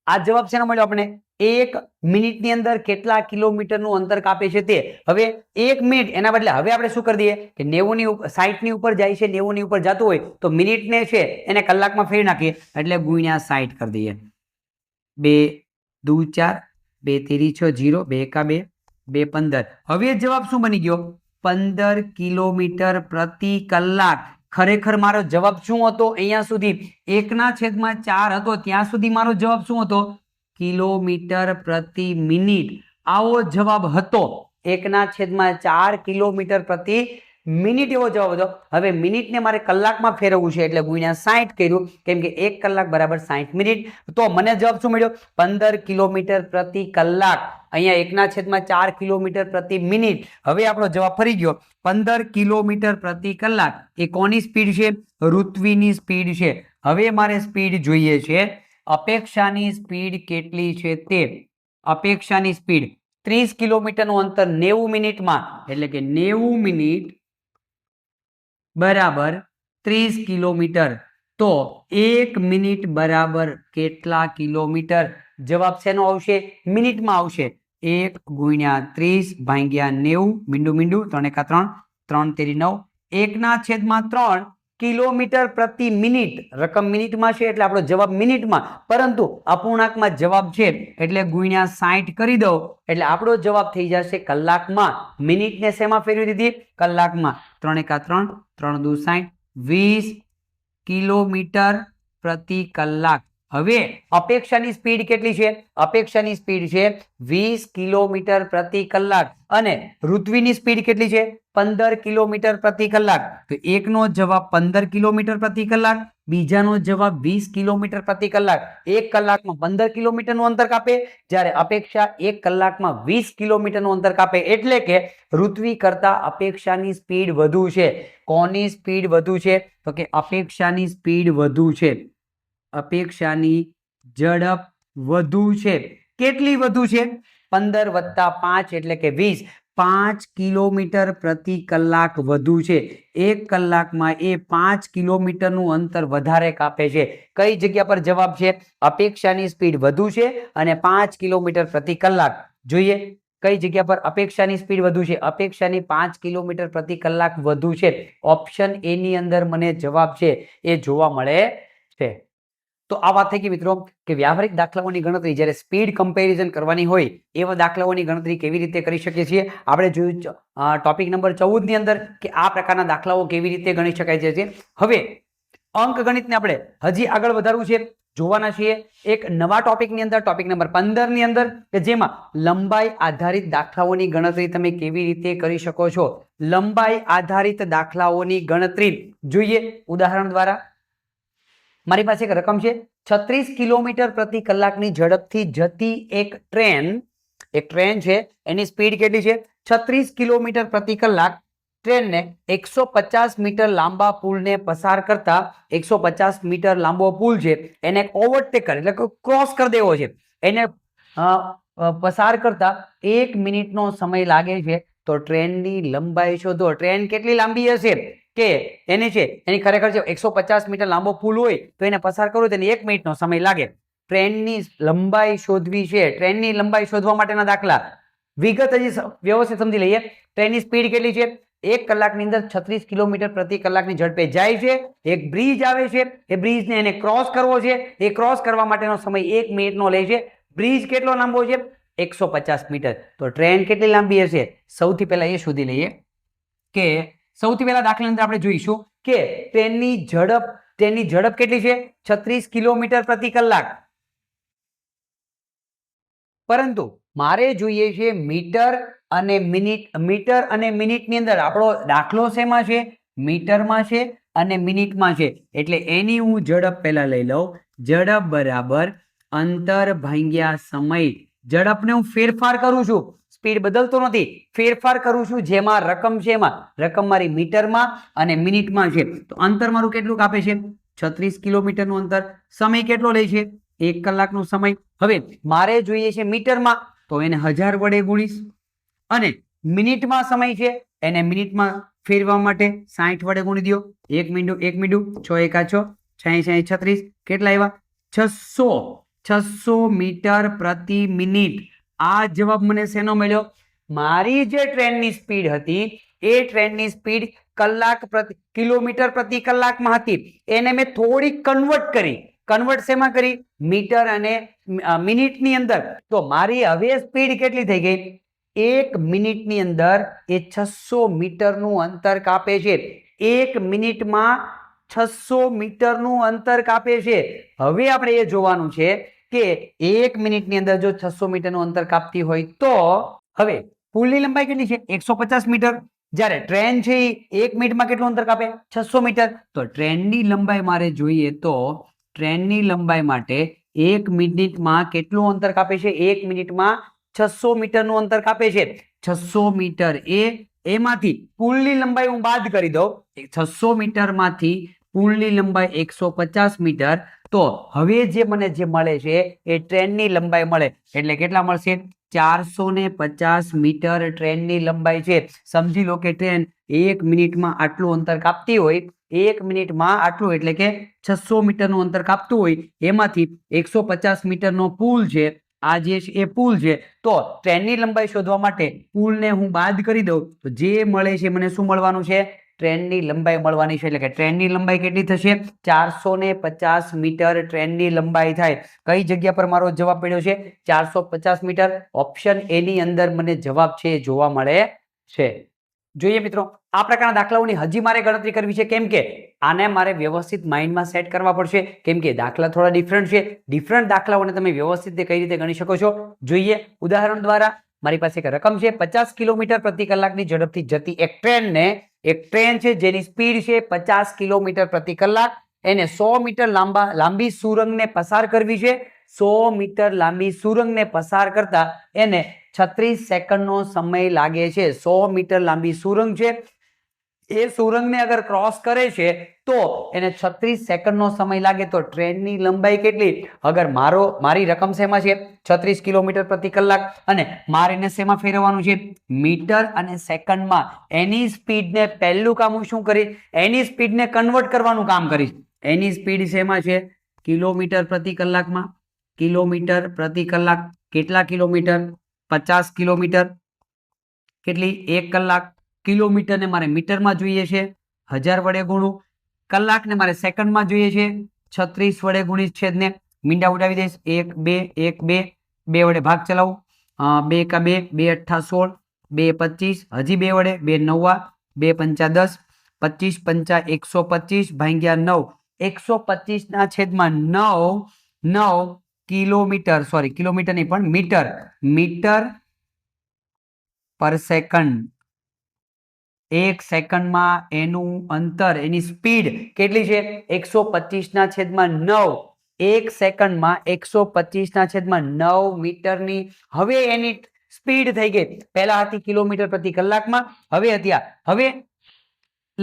આ જવાબ શેનો મળ્યો આપણને? 1 મિનિટની અંદર કેટલા કિલોમીટરનું અંતર કાપે છે તે. હવે 1 મિનિટ એના બદલે હવે આપણે શું કરી દઈએ કે 60 ની ઉપર જાય છે, 90 ની ઉપર જતું હોય તો મિનિટને છે એને કલાકમાં ફેરવી નાખીએ. એટલે × 60 કરી દઈએ. 2 દુ 4, 2 તેરી 6, 0, 2 એકા 2, 2 15. હવે જવાબ શું બની ગયો? 15 કિલોમીટર પ્રતિ કલાક. ખરેખર મારો જવાબ શું હતો? અહીંયા સુધી 1/4 હતો ત્યાં સુધી મારો જવાબ શું હતો? કિલોમીટર પ્રતિ મિનિટ. આવો જવાબ હતો. 1/4 કિલોમીટર પ્રતિ મિનિટ એવો જવાબ હતો. હવે મિનિટને મારે કલાકમાં ફેરવવું છે એટલે × 60 કર્યું. કેમ કે 1 કલાક બરાબર 60 મિનિટ. તો મને જવાબ શું મળ્યો? 15 કિલોમીટર પ્રતિ કલાક. અહીંયા 1/4 કિલોમીટર પ્રતિ મિનિટ. હવે આપણો જવાબ ફરી ગયો. 15 કિલોમીટર પ્રતિ કલાક એ કોની સ્પીડ છે? ઋત્વીની સ્પીડ છે. હવે મારે સ્પીડ જોઈએ છે. અપેક્ષાની સ્પીડ કેટલી છે તે. અપેક્ષાની સ્પીડ 30 કિલોમીટરનું અંતર 90 મિનિટમાં, એટલે કે 90 મિનિટ બરાબર 30 કિલોમીટર. તો 1 મિનિટ બરાબર કેટલા કિલોમીટર? જવાબ શેનો આવશે? મિનિટમાં આવશે. 1 × 30 ભાગ્યા 90, મીંડું 3 એકા 3, 3 તેરી 9, 1/3 કિલોમીટર પ્રતિ મિનિટ. રકમ મિનિટમાં છે એટલે આપણો જવાબ મિનિટમાં, પરંતુ અપૂર્ણાંકમાં જવાબ છે એટલે × 60 કરી દો એટલે આપણો જવાબ થઈ જશે કલાકમાં. મિનિટને શેમાં ફેરવી દીધી? કલાકમાં. 3 એકા 3, 3 દુ 60, 20 કિલોમીટર પ્રતિ કલાક. હવે અપેક્ષાની સ્પીડ કેટલી છે? અપેક્ષાની સ્પીડ છે 20 કિલોમીટર પ્રતિ કલાક અને ઋત્વીની સ્પીડ કેટલી છે? 15 કિલોમીટર પ્રતિ કલાક. તો એકનો જવાબ 15 કિલોમીટર પ્રતિ કલાક, બીજાનો જવાબ 20 કિલોમીટર પ્રતિ કલાક. 1 કલાકમાં 15 કિલોમીટરનું અંતર કાપે, જ્યારે અપેક્ષા 1 કલાકમાં 20 કિલોમીટરનું અંતર કાપે. એટલે કે ઋત્વી કરતા અપેક્ષાની સ્પીડ વધુ છે. કોની સ્પીડ વધુ છે? તો કે અપેક્ષાની સ્પીડ વધુ છે. અપેક્ષાની ઝડપ વધુ છે. કેટલી વધુ છે? 15 + 5 એટલે કે 20. 5 કિલોમીટર પ્રતિ કલાક વધુ છે. 1 કલાકમાં એ 5 કિલોમીટરનું અંતર વધારે કાપે છે. કઈ જગ્યા પર જવાબ છે? અપેક્ષાની સ્પીડ વધુ છે અને 5 કિલોમીટર પ્રતિ કલાક. જોઈએ કઈ જગ્યા પર અપેક્ષાની સ્પીડ વધુ છે? અપેક્ષાની 5 કિલોમીટર પ્રતિ કલાક વધુ છે. ઓપ્શન એ ની અંદર મને જવાબ છે એ જોવા મળે છે. તો આ વાત થઈ ગઈ મિત્રો કે વ્યવહારિક દાખલાઓની ગણતરી જ્યારે સ્પીડ કમ્પેરિઝન કરવાની હોય એવા દાખલાઓની ગણતરી કેવી રીતે કરી શકીએ છીએ. આપણે જોયું ટોપિક નંબર 14 ની અંદર કે આ પ્રકારના દાખલાઓ કેવી રીતે ગણી શકાય છે. હવે અંકગણિતને આપણે હજી આગળ વધારવું છે, જોવાના છીએ એક નવા ટોપિકની અંદર, ટોપિક નંબર 15 ની અંદર, કે જેમાં લંબાઈ આધારિત દાખલાઓની ગણતરી તમે કેવી રીતે કરી શકો છો. લંબાઈ આધારિત દાખલાઓની ગણતરી જોઈએ ઉદાહરણ દ્વારા. મારી પાસે એક રકમ છે 36 કિલોમીટર પ્રતિ કલાકની ઝડપથી જતી એક ટ્રેન એક ટ્રેન છે એની સ્પીડ કેટલી છે 36 કિલોમીટર પ્રતિ કલાક ટ્રેનને 150 મીટર લાંબા પુલને પસાર કરતા 150 મીટર લાંબો પુલ છે એને ઓવરટેક કરે એટલે ક્રોસ કરી દેવો છે એને પસાર કરતા 1 મિનિટનો સમય લાગે છે તો ટ્રેનની લંબાઈ શોધો ટ્રેન કેટલી લાંબી હશે કે એની છે એની ખરેખર છે 150 મીટર લાંબો પુલ હોય તો એને પસાર કરવો તેને 1 મિનિટનો સમય લાગે ટ્રેનની લંબાઈ શોધવી છે ટ્રેનની લંબાઈ શોધવા માટેના દાખલા વિગત હજી વ્યવસ્થિત સમજી લઈએ ટ્રેનની સ્પીડ કેટલી છે 1 કલાકની અંદર 36 કિલોમીટર પ્રતિ કલાકની ઝડપે જાય છે એક બ્રિજ આવે છે એ બ્રિજને એને ક્રોસ કરવો છે એ ક્રોસ કરવા માટેનો સમય 1 મિનિટનો લે છે બ્રિજ કેટલો લાંબો છે 150 મીટર તો ટ્રેન કેટલી લાંબી હશે સૌથી પહેલા એ શોધી લઈએ કે સૌથી પહેલા દાખલા અંદર આપણે જોઈશું કે ટ્રેનની ઝડપ કેટલી છે 36 કિલોમીટર પ્રતિ કલાક પરંતુ મારે જોઈએ છે મીટર અને મિનિટની અંદર આપણો દાખલો શેમાં છે મીટરમાં છે અને મિનિટમાં છે એટલે એની હું ઝડપ પહેલા લઈ લઉં ઝડપ બરાબર અંતર ભાગ્યા સમય ઝડપને હું ફેરફાર કરું છું સ્પીડ બદલતો નથી ફેરફાર કરું છું જેમાં રકમ છે એમાં રકમ મારી મીટરમાં અને મિનિટમાં છે તો અંતર મારું કેટલું કાપે છે 36 કિલોમીટરનું અંતર સમય કેટલો લે છે 1 કલાકનો સમય હવે મારે જોઈએ છે મીટરમાં તો એને 1000 વડે ગુણીશ અને મિનિટમાં સમય છે એને મિનિટમાં ફેરવા માટે 60 વડે ગુણી દો 1 મિનિટ 6 એકા 6 6 36 કેટલા આવ્યા 600 મીટર પ્રતિ મિનિટ આ જવાબ મને શેનો મળ્યો મારી જે ટ્રેનની સ્પીડ હતી એ ટ્રેનની સ્પીડ કિલોમીટર પ્રતિ કલાકમાં હતી એને મેં થોડી કન્વર્ટ શેમાં કરી મીટર અને મિનિટની અંદર તો મારી હવે સ્પીડ કેટલી થઈ ગઈ 1 મિનિટની અંદર એ 600 મીટરનું અંતર કાપે છે 1 મિનિટમાં 600 મીટરનું અંતર કાપે છે હવે આપણે એ જોવાનું છે કે 1 મિનિટની અંદર જો 600 મીટરનું અંતર કાપતી હોય તો હવે પુલની લંબાઈ કેટલી છે 150 મીટર જ્યારે ટ્રેન છે એ 1 મિનિટમાં કેટલું અંતર કાપે 600 મીટર તો ટ્રેનની લંબાઈ મારે જોઈએ તો ટ્રેનની લંબાઈ માટે 1 મિનિટમાં કેટલું અંતર કાપે છે 1 મિનિટમાં 600 મીટરનું અંતર કાપે છે 600 મીટર એમાંથી પુલની લંબાઈ હું બાદ કરી દઉં 600 મીટરમાંથી પુલની લંબાઈ 150 મીટર તો હવે જે મને જે મળે છે એ ટ્રેનની લંબાઈ મળે એટલે કેટલા મળશે 450 મીટર ટ્રેનની લંબાઈ છે સમજી લો કે ટ્રેન 1 મિનિટમાં આટલું અંતર કાપતી હોય 1 મિનિટમાં આટલું એટલે કે 600 મીટરનું અંતર કાપતું હોય એમાંથી 150 મીટરનો પુલ છે આ જે છે એ પુલ છે તો ટ્રેનની લંબાઈ શોધવા માટે પુલને હું બાદ કરી દઉં તો જે મળે છે મને શું મળવાનું છે ટ્રેનની લંબાઈ મળવાની છે એટલે કે ટ્રેનની લંબાઈ કેટલી થશે 450 મીટર ટ્રેનની લંબાઈ થાય કઈ જગ્યા પર મારો જવાબ પડ્યો છે 450 મીટર ઓપ્શન એ ની અંદર મને જવાબ છે જોવા મળે છે જોઈએ મિત્રો આ પ્રકારના દાખલાઓની હજી મારે ગણતરી કરવી છે કેમ કે આને મારે વ્યવસ્થિત માઇન્ડમાં સેટ કરવા પડશે કેમ કે દાખલા થોડા ડિફરન્ટ છે ડિફરન્ટ દાખલાઓને તમે વ્યવસ્થિત કઈ રીતે ગણી શકો છો જોઈએ ઉદાહરણ દ્વારા મારી પાસે એક રકમ છે 50 કિલોમીટર પ્રતિ કલાકની ઝડપથી જતી એક ટ્રેન છે જેની સ્પીડ છે 50 કિલોમીટર પ્રતિ કલાક એને 100 મીટર લાંબી સુરંગને પસાર કરવી છે 100 મીટર લાંબી સુરંગને પસાર કરતા એને 36 સેકન્ડનો સમય લાગે છે 100 મીટર લાંબી સુરંગ છે એ સુરંગને અગર ક્રોસ કરે છે તો એને 36 સેકન્ડનો સમય લાગે તો ટ્રેનની લંબાઈ કેટલી અગર મારી રકમ શેમાં છે 36 કિલોમીટર પ્રતિ કલાક અને મારે એને શેમાં ફેરવવાનું છે મીટર અને સેકન્ડમાં એની સ્પીડને પહેલું કામ હું શું કરીશ એની સ્પીડને કન્વર્ટ કરવાનું કામ કરીશ એની સ્પીડ શેમાં છે કિલોમીટર પ્રતિ કલાકમાં કિલોમીટર પ્રતિ કલાક કેટલા કિલોમીટર 50 કિલોમીટર કેટલી 1 કલાક કિલોમીટરને મારે મીટરમાં જોઈએ છે 1000 વડે ગુણું કલાકને મારે સેકન્ડમાં જોઈએ છે 36 વડે ગુણીશ છેદને મીંડા ઉડાવી દઈશ 1 2 1 2 2 વડે ભાગ ચલાવું 2 કા 2 2 8 16 2 25 હજી 2 વડે 2 9 2 5 10 25 5 125 ભાગ્યા 9 125 ના છેદમાં 9 કિલોમીટર કિલોમીટર નહીં પણ મીટર પર સેકન્ડ 1 સેકન્ડમાં એનું અંતર એની સ્પીડ કેટલી છે 125 ના છેદમાં 9 1 સેકન્ડમાં 125 ના છેદમાં 9 મીટરની હવે એની સ્પીડ થઈ ગઈ. પહેલા હતી કિલોમીટર પ્રતિ કલાકમાં, હવે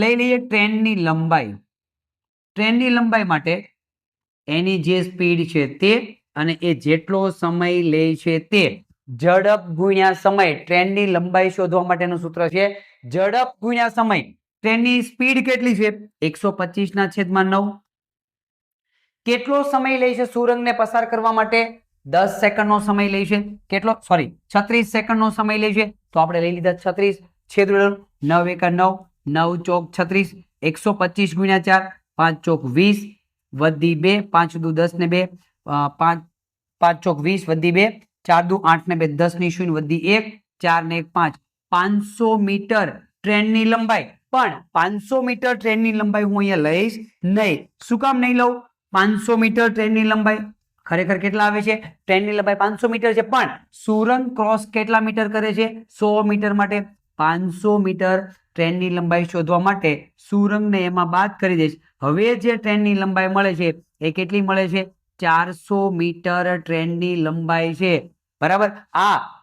લઈ લઈએ ટ્રેનની લંબાઈ. ટ્રેનની લંબાઈ માટે એની જે સ્પીડ છે તે અને એ જેટલો સમય લે છે તે, ઝડપ ગુણ્યા સમય. ટ્રેનની લંબાઈ શોધવા માટેનું સૂત્ર છે ઝડપ ગુણ્યા સમય. ટ્રેનની સ્પીડ કેટલી છે? 125/9. કેટલો સમય લે છે સુરંગને પસાર કરવા માટે? 10 સેકન્ડનો સમય લે છે. 36 સેકન્ડનો સમય લે છે. તો આપણે લઈ લીધા 36 છેદ 9 એકા 9, 9 ચોક 36, 125 ગુણ્યા 4, 5 ચોક 20 વધી 2, 5 દુ 10 ને 2, 5 ચોક 20 વધી 2, 4 દુ 8 ને 2 10 ની 0 વધી 1, 4 ને 1 5. 500 મીટર ટ્રેનની લંબાઈ. પણ 500 મીટર ટ્રેનની લંબાઈ હું અહીંયા લઈશ નહીં. શું કામ નહીં લઉં? 500 મીટર ટ્રેનની લંબાઈ ખરેખર કેટલા આવે છે? ટ્રેનની લંબાઈ 500 મીટર છે, પણ સુરંગ ક્રોસ કેટલા મીટર કરે છે? 100 મીટર. માટે 500 મીટર ટ્રેનની લંબાઈ શોધવા માટે સુરંગને એમાં બાદ કરી દઈશ. હવે જે ટ્રેનની લંબાઈ મળે છે એ કેટલી મળે છે? 400 મીટર ટ્રેનની લંબાઈ છે. બરાબર.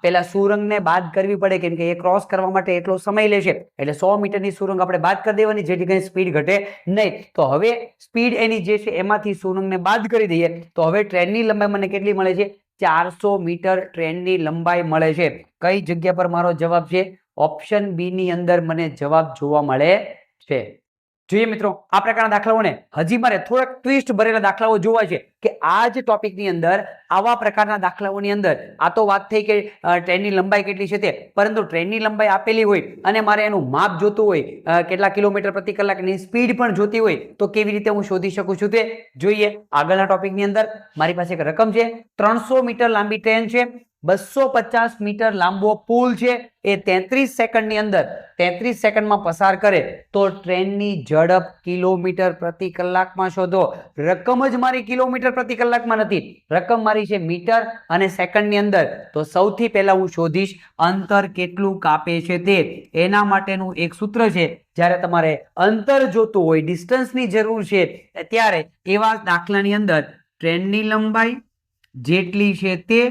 પેલા સુરંગને બાદ કરવી પડે, કેમ કે એ ક્રોસ કરવા માટે એટલો સમય લેશે, એટલે 100 મીટરની સુરંગ આપણે બાદ કરી દેવાની, જેથી કઈ સ્પીડ ઘટે નહીં. તો હવે સ્પીડ એની જે છે એમાંથી સુરંગને બાદ કરી દઈએ, તો હવે ટ્રેનની લંબાઈ મને કેટલી મળે છે? 400 મીટર ટ્રેનની લંબાઈ મળે છે. કઈ જગ્યા પર મારો જવાબ છે? ઓપ્શન બી ની અંદર મને જવાબ જોવા મળે છે. જોઈએ મિત્રો, આ પ્રકારના દાખલાઓને હજી મારે થોડાક ટ્વિસ્ટ ભરેલા દાખલાઓ જોવા છે કે આ જ ટોપિકની અંદર આવા પ્રકારના દાખલાઓની અંદર આ તો વાત થઈ કે ટ્રેનની લંબાઈ કેટલી છે તે, પરંતુ ટ્રેનની લંબાઈ આપેલી હોય અને મારે એનું માપ જોતું હોય, કેટલા કિલોમીટર પ્રતિ કલાકની સ્પીડ પણ જોતી હોય, તો કેવી રીતે હું શોધી શકું છું તે જોઈએ. આગળના ટોપિકની અંદર મારી પાસે એક રકમ છે. 300 મીટર લાંબી ટ્રેન છે, 250 મીટર લાંબો પુલ છે, એ 33 સેકન્ડની અંદર 33 સેકન્ડમાં પસાર કરે તો ટ્રેનની ઝડપ કિલોમીટર પ્રતિ કલાકમાં શોધો. રકમ જ મારી કિલોમીટર પ્રતિ કલાકમાં નથી, રકમ મારી છે મીટર અને સેકન્ડની અંદર. તો સૌથી પહેલા હું શોધીશ અંતર કેટલું કાપે છે તે. એના માટેનું એક સૂત્ર છે. જ્યારે તમારે અંતર જોતું હોય, ડિસ્ટન્સની જરૂર છે, ત્યારે એવા દાખલાની અંદર ટ્રેનની લંબાઈ જેટલી છે તે,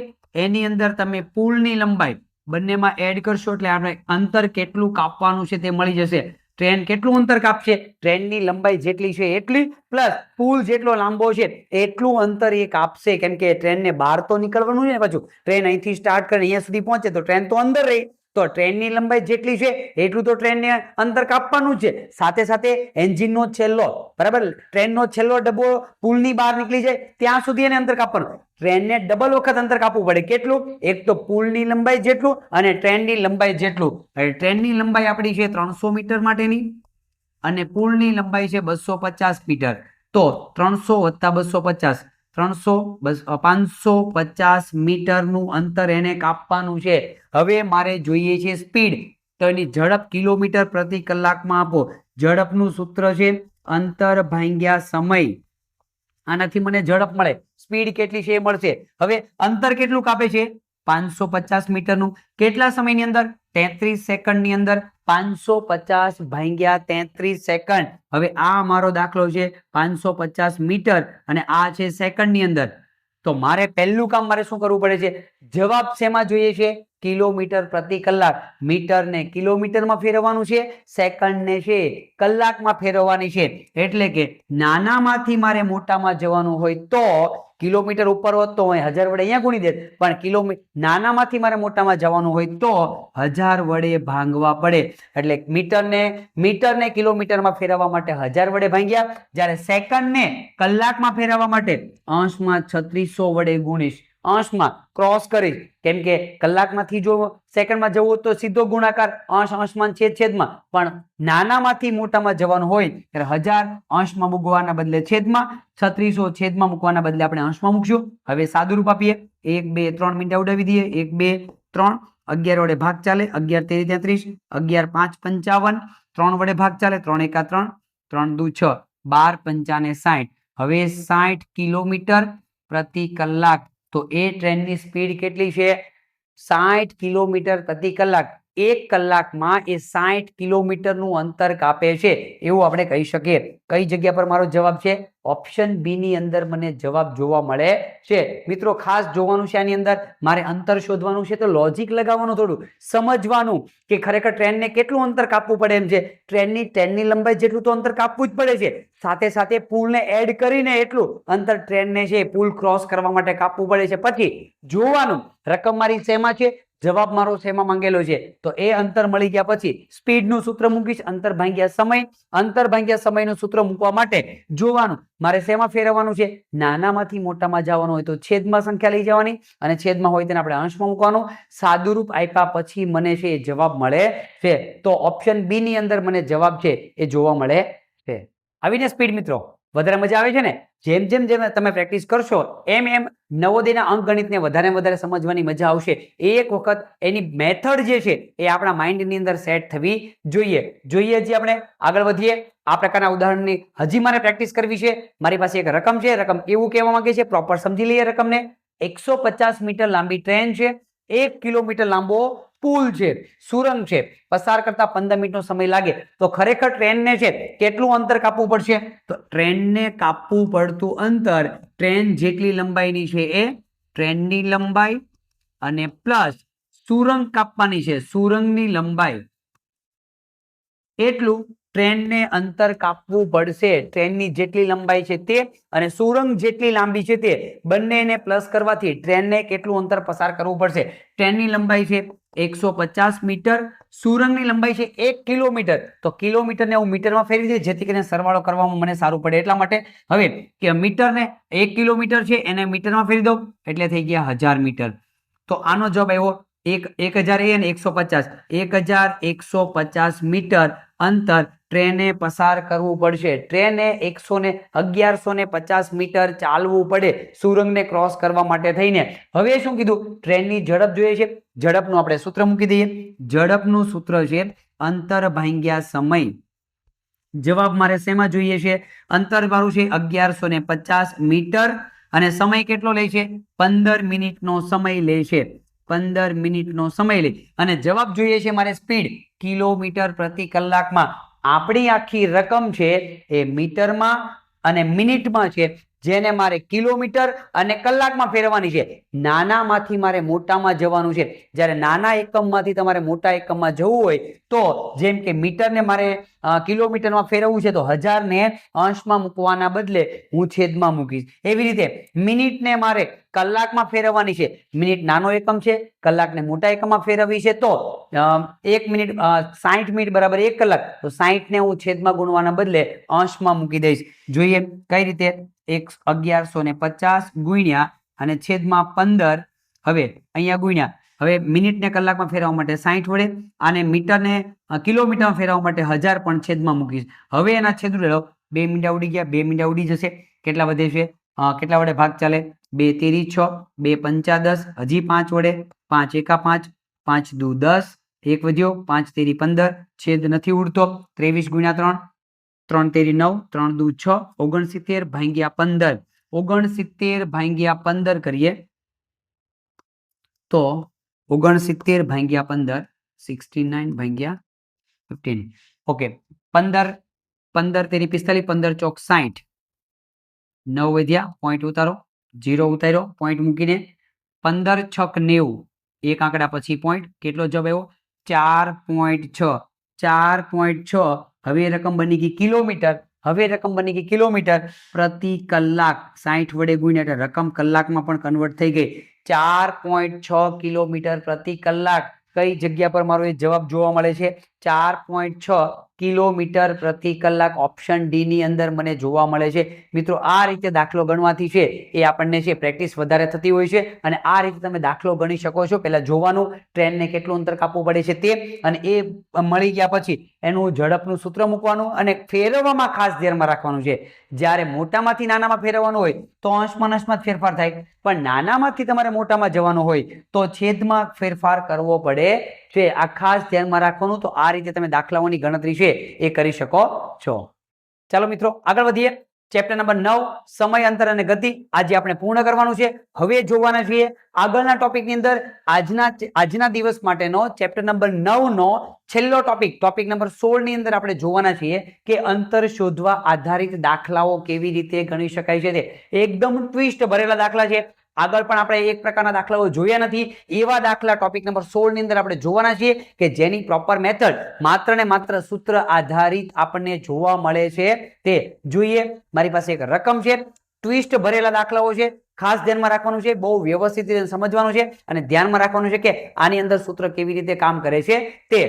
એની અંદર તમે પુલની લંબાઈ બંનેમાં એડ કરશો એટલે આપણે અંતર કેટલું કાપવાનું છે તે મળી જશે. ટ્રેન કેટલું અંતર કાપશે? ટ્રેનની લંબાઈ જેટલી છે એટલી પ્લસ પુલ જેટલો લાંબો છે એટલું અંતર એ કાપશે, કેમ કે ટ્રેનને બહાર તો નીકળવાનું છે ને. પાછું ટ્રેન અહીંથી સ્ટાર્ટ કરીને અહીંયા સુધી પહોંચે તો ટ્રેન તો અંદર રહી, તો ટ્રેનની લંબાઈ જેટલી છે એટલું તો ટ્રેનને અંતર કાપવાનું છે. સાથે સાથે એન્જિનનો છેલ્લો, બરાબર, ટ્રેનનો છેલ્લો ડબ્બો પુલની બહાર નીકળી જાય ત્યાં સુધી એને અંતર કાપવાનું. ટ્રેનને ડબલ વખત અંતર કાપવું પડે. કેટલું? એક તો પુલની લંબાઈ જેટલું અને ટ્રેનની લંબાઈ જેટલું. ટ્રેનની લંબાઈ આપણી છે 300 મીટર માટેની અને પુલની લંબાઈ છે 250 મીટર. તો 300 વત્તા 250, 550 મીટરનું અંતર એને કાપવાનું છે. હવે મારે જોઈએ છે સ્પીડ, તો એની ઝડપ કિલોમીટર પ્રતિ કલાકમાં આપો. ઝડપનું સૂત્ર છે અંતર ભાગ્યા સમય. આનાથી મને ઝડપ મળે, સ્પીડ કેટલી છે એ મળશે. હવે અંતર કેટલું કાપે છે? 550 મીટરનું. કેટલા સમયની અંદર? 33 સેકન્ડની અંદર. 550 ભાગ્યા 33 સેકન્ડ. હવે આ મારો દાખલો છે 550 મીટર અને આ છે સેકન્ડની અંદર. તો મારે પહેલું કામ મારે શું કરવું પડે છે? જવાબ શેમાં જોઈએ છે? કિલોમીટર પ્રતિ કલાક. મીટરને કિલોમીટરમાં ફેરવવાનું છે, સેકન્ડને છે કલાકમાં ફેરવવાની છે. એટલે કે નાનામાંથી મારે મોટામાં જવાનું હોય તો કિલોમીટર ઉપર હોત તો 1000 વડે અહીંયા ગુણી દે, પણ નાનામાંથી મારે મોટામાં જવાનું હોય તો 1000 વડે ભાંગવા પડે. એટલે મીટરને કિલોમીટરમાં ફેરવવા માટે 1000 વડે ભાંગ્યા, જ્યારે સેકન્ડને કલાકમાં ફેરવવા માટે અંશમાં 3600 વડે ગુણીશ. અંશમાં ક્રોસ કરીશ, કેમ કે કલાકમાંથી જો સેકન્ડમાં જવું તો સીધો ગુણાકાર, અંશમાં છેદમાં, પણ નાનામાંથી મોટામાં જવાનું હોય ત્યારે 1000 અંશમાં મૂકવાના બદલે છેદમાં, 3600 છેદમાં મૂકવાના બદલે આપણે અંશમાં મૂકશું. હવે સાદુરૂપ આપીએ. 1 2 3 મિનિટ ઉડાવી દઈએ. 1 2 3, 11 વડે ભાગ ચાલે, 11 13 33, 11 5 55, 3 વડે ભાગ ચાલે, 3 1 3, 3 2 6, 12 55 60. હવે 60 કિલોમીટર પ્રતિ કલાક. તો એ ટ્રેનની સ્પીડ કેટલી છે? 60 કિલોમીટર પ્રતિ કલાક. 1 કલાકમાં એ 60 કિલોમીટરનું અંતર કાપે છે એવું આપણે કહી શકીએ. કઈ જગ્યા પર મારો જવાબ છે? ઓપ્શન બી ની અંદર મને જવાબ જોવા મળે છે. મિત્રો ખાસ જોવાનું છે આની અંદર, મારે અંતર શોધવાનું છે તો લોજિક લગાવવાનું, થોડું સમજવાનું કે ખરેખર ટ્રેનને કેટલું અંતર કાપવું પડે એમ છે. ટ્રેનની લંબાઈ જેટલું તો અંતર કાપવું જ પડે છે, સાથે સાથે પુલને એડ કરીને એટલું અંતર ટ્રેનને છે પુલ ક્રોસ કરવા માટે કાપવું પડે છે. પછી જોવાનું રકમ મારી શેમાં છે, જવાબ મારો શેમાં માંગેલો છે, તો એ અંતર મળી ગયા પછી સ્પીડનું સૂત્ર મૂકીશ, અંતર ભાગ્યા સમય. અંતર ભાગ્યા સમયનું સૂત્ર મૂકવા માટે જોવાનું મારે શેમાં ફેરવવાનું છે, નાનામાંથી મોટામાં જવાનું હોય તો છેદમાં સંખ્યા લઈ જવાની, અને છેદમાં હોય તેને આપણે અંશમાં મૂકવાનું. સાદુરૂપ આપ્યા પછી મને છે એ જવાબ મળે છે. તો ઓપ્શન બી ની અંદર મને જવાબ છે એ જોવા મળે છે. આવીને સ્પીડ મિત્રો વધારે મજા આવે છે ને? જેમ જેમ તમે પ્રેક્ટિસ કરશો એમ એમ નવોદયના અંકગણિતને વધારે સમજવાની મજા આવશે. એક વખત એની મેથડ જે છે એ આપણા માઇન્ડની અંદર સેટ થવી જોઈએ. હજી આપણે આગળ વધીએ. આ પ્રકારના ઉદાહરણની હજી મારે પ્રેક્ટિસ કરવી છે. મારી પાસે એક રકમ છે, રકમ એવું કહેવા માંગે છે, પ્રોપર સમજી લઈએ રકમને. 150 મીટર લાંબી ટ્રેન છે, 1 કિલોમીટર લાંબો પુલ છે, સુરંગ છે, પસાર કરતા 15 મિનિટનો સમય લાગે. તો ખરેખર ટ્રેનને છે કેટલું અંતર કાપવું પડશે? તો ટ્રેનને કાપવું પડતું અંતર ટ્રેન જેટલી લંબાઈની છે એ ટ્રેનની લંબાઈ અને પ્લસ સુરંગ કાપવાની છે, સુરંગની લંબાઈ એટલું ટ્રેનને અંતર કાપવું પડશે. ટ્રેનની જેટલી લંબાઈ છે તે અને સુરંગ જેટલી લાંબી છે તે બંનેને પ્લસ કરવાથી ટ્રેનને કેટલું અંતર પસાર કરવું પડશે. ટ્રેનની લંબાઈ છે 150 મીટર, સુરંગની લંબાઈ છે 1 કિલોમીટર. તો કિલોમીટરને હું મીટરમાં ફેરવી દઈશ જેથી કરીને સરવાળો કરવામાં મને સારું પડે એટલા માટે. હવે કે મીટરને 1 કિલોમીટર છે એને મીટરમાં ફેરવી દઉં એટલે થઈ ગયા 1000 મીટર. તો આનો જવાબ આવ્યો 1000 અને 150, 1150 મીટર અંતર ટ્રેને પસાર કરવું પડશે. ટ્રેને 1150 મીટર ચાલવું પડે સુરંગને ક્રોસ કરવા માટે થઈને. હવે શું કીધું? ટ્રેનની ઝડપ જોઈએ છે. ઝડપનું આપણે સૂત્ર મૂકી દઈએ. ઝડપનું સૂત્ર છે અંતર ભાગ્યા સમય. જવાબ મારે શેમાં જોઈએ છે? અંતર મારું છે 1150 મીટર અને સમય કેટલો લે છે? 15 મિનિટનો સમય લે છે. 15 મિનિટનો સમય લે અને જવાબ જોઈએ છે મારે સ્પીડ કિલોમીટર પ્રતિ કલાકમાં. આપણી આખી રકમ છે એ મીટરમાં અને મિનિટમાં છે, જેને મારે કિલોમીટર અને કલાકમાં ફેરવવાની છે. નાનામાંથી મારે મોટામાં જવાનું છે. જ્યારે નાના એકમમાંથી તમારે મોટા એકમમાં જવું હોય તો જેમ કે મીટરને મારે કિલોમીટરમાં ફેરવવું છે તો 1000 ને અંશમાં મૂકવાના બદલે હું છેદમાં મૂકીશ. એવી રીતે મિનિટને મારે કલાકમાં ફેરવવાની છે. મિનિટ નાનો એકમ છે, કલાકને મોટા એકમમાં ફેરવવી છે તો 1 મિનિટ 60 મિનિટ બરાબર 1 કલાક. તો 60 ને હું છેદમાં ગુણવાના બદલે અંશમાં મૂકી દઈશ. જોઈએ કઈ રીતે? 1150 ગુણ્યા અને છેદમાં 15. હવે અહીંયા ગુણ્યા. હવે મિનિટને કલાકમાં ફેરવવા માટે 60 વડે, અને મીટરને કિલોમીટરમાં ફેરવવા માટે 1000 પણ છેદમાં મૂકીશ. હવે એના છેદ ઉડેલો 2 મીંડા ઉડી ગયા, 2 મીંડા ઉડી જશે. કેટલા વધે છે? કેટલા વડે ભાગ ચાલે? 2 તેરી 6, 2 પંચા 10, હજી 5 વડે, 5 એકા 5, 5 દુ 10, 1 વધ્યો, 5 તેરી 15, છેદ નથી ઉડતો. 23 ગુણ્યા 3, 3 તેરી 9, 3 દુ 6, 69 ભાગ્યા 15. 69 ભાગ્યા 15 કરીએ તો 69 ભાગ્યા 15, 69 ભાગ્યા 15. ઓકે, 15 તેરી 45, 15 ચોક 60, 9 વધ્યા, પોઈન્ટ ઉતારો, 0 ઉતાર્યો, પોઈન્ટ મૂકીને 15 છક 90, એક આંકડા પછી પોઈન્ટ. કેટલો જવાબ આવ્યો? 4.6. 4.6. હવે રકમ બની ગઈ કિલોમીટર. હવે રકમ બની ગઈ કિલોમીટર પ્રતિ કલાક. 60 વડે ગુણ્યા એટલે રકમ કલાકમાં પણ કન્વર્ટ થઈ ગઈ. 4.6 કિલોમીટર પ્રતિ કલાક. કઈ જગ્યા પર મારો એ જવાબ જોવા મળે છે? 4.6 કિલોમીટર પ્રતિ કલાક. ઓપ્શન ડી ની અંદર મને જોવા મળે છે. મિત્રો આ રીતે દાખલો ગણવાથી છે એ આપણને છે પ્રેક્ટિસ વધારે થતી હોય છે, અને આ રીતે તમે દાખલો ગણી શકો છો. પહેલા જોવાનું ટ્રેનને કેટલું અંતર કાપવું પડે છે તે, અને એ મળી ગયા પછી એનું ઝડપનું સૂત્ર મૂકવાનું, અને ફેરવવામાં ખાસ ધ્યાનમાં રાખવાનું છે. જ્યારે મોટામાંથી નાનામાં ફેરવવાનું હોય તો અંશમાં અંશમાં જ ફેરફાર થાય, પણ નાનામાંથી તમારે મોટામાં જવાનું હોય તો છેદમાં ફેરફાર કરવો પડે છે. આ ખાસ ધ્યાનમાં રાખવાનું. તો આ રીતે તમે દાખલાઓની ગણતરી છે એ કરી શકો છો. ચાલો મિત્રો આગળ વધીએ. ચેપ્ટર નંબર 9 સમય અંતર અને ગતિ આજે આપણે પૂર્ણ કરવાનું છે. હવે જોવાના છીએ આગળના ટોપિકની અંદર આજના દિવસ માટેનો ચેપ્ટર નંબર 9 નો છેલ્લો ટોપિક નંબર 16 ની અંદર આપણે જોવાના છીએ કે અંતર શોધવા આધારિત દાખલાઓ કેવી રીતે ગણી શકાય છે. તે એકદમ ટ્વિસ્ટ ભરેલા દાખલા છે. આગળ પણ આપણે એક પ્રકારના દાખલાઓ જોયા નથી, એવા દાખલા ટોપિક નંબર 16 ની અંદર આપણે જોવાના છીએ કે જેની પ્રોપર મેથડ માત્ર ને માત્ર સૂત્ર આધારિત આપણને જોવા મળે છે. તે જોઈએ. મારી પાસે એક રકમ છે, ટ્વિસ્ટ ભરેલા દાખલાઓ છે, ખાસ ધ્યાનમાં રાખવાનું છે, બહુ વ્યવસ્થિત રીતે સમજવાનું છે અને ધ્યાનમાં રાખવાનું છે કે આની અંદર સૂત્ર કેવી રીતે કામ કરે છે. તે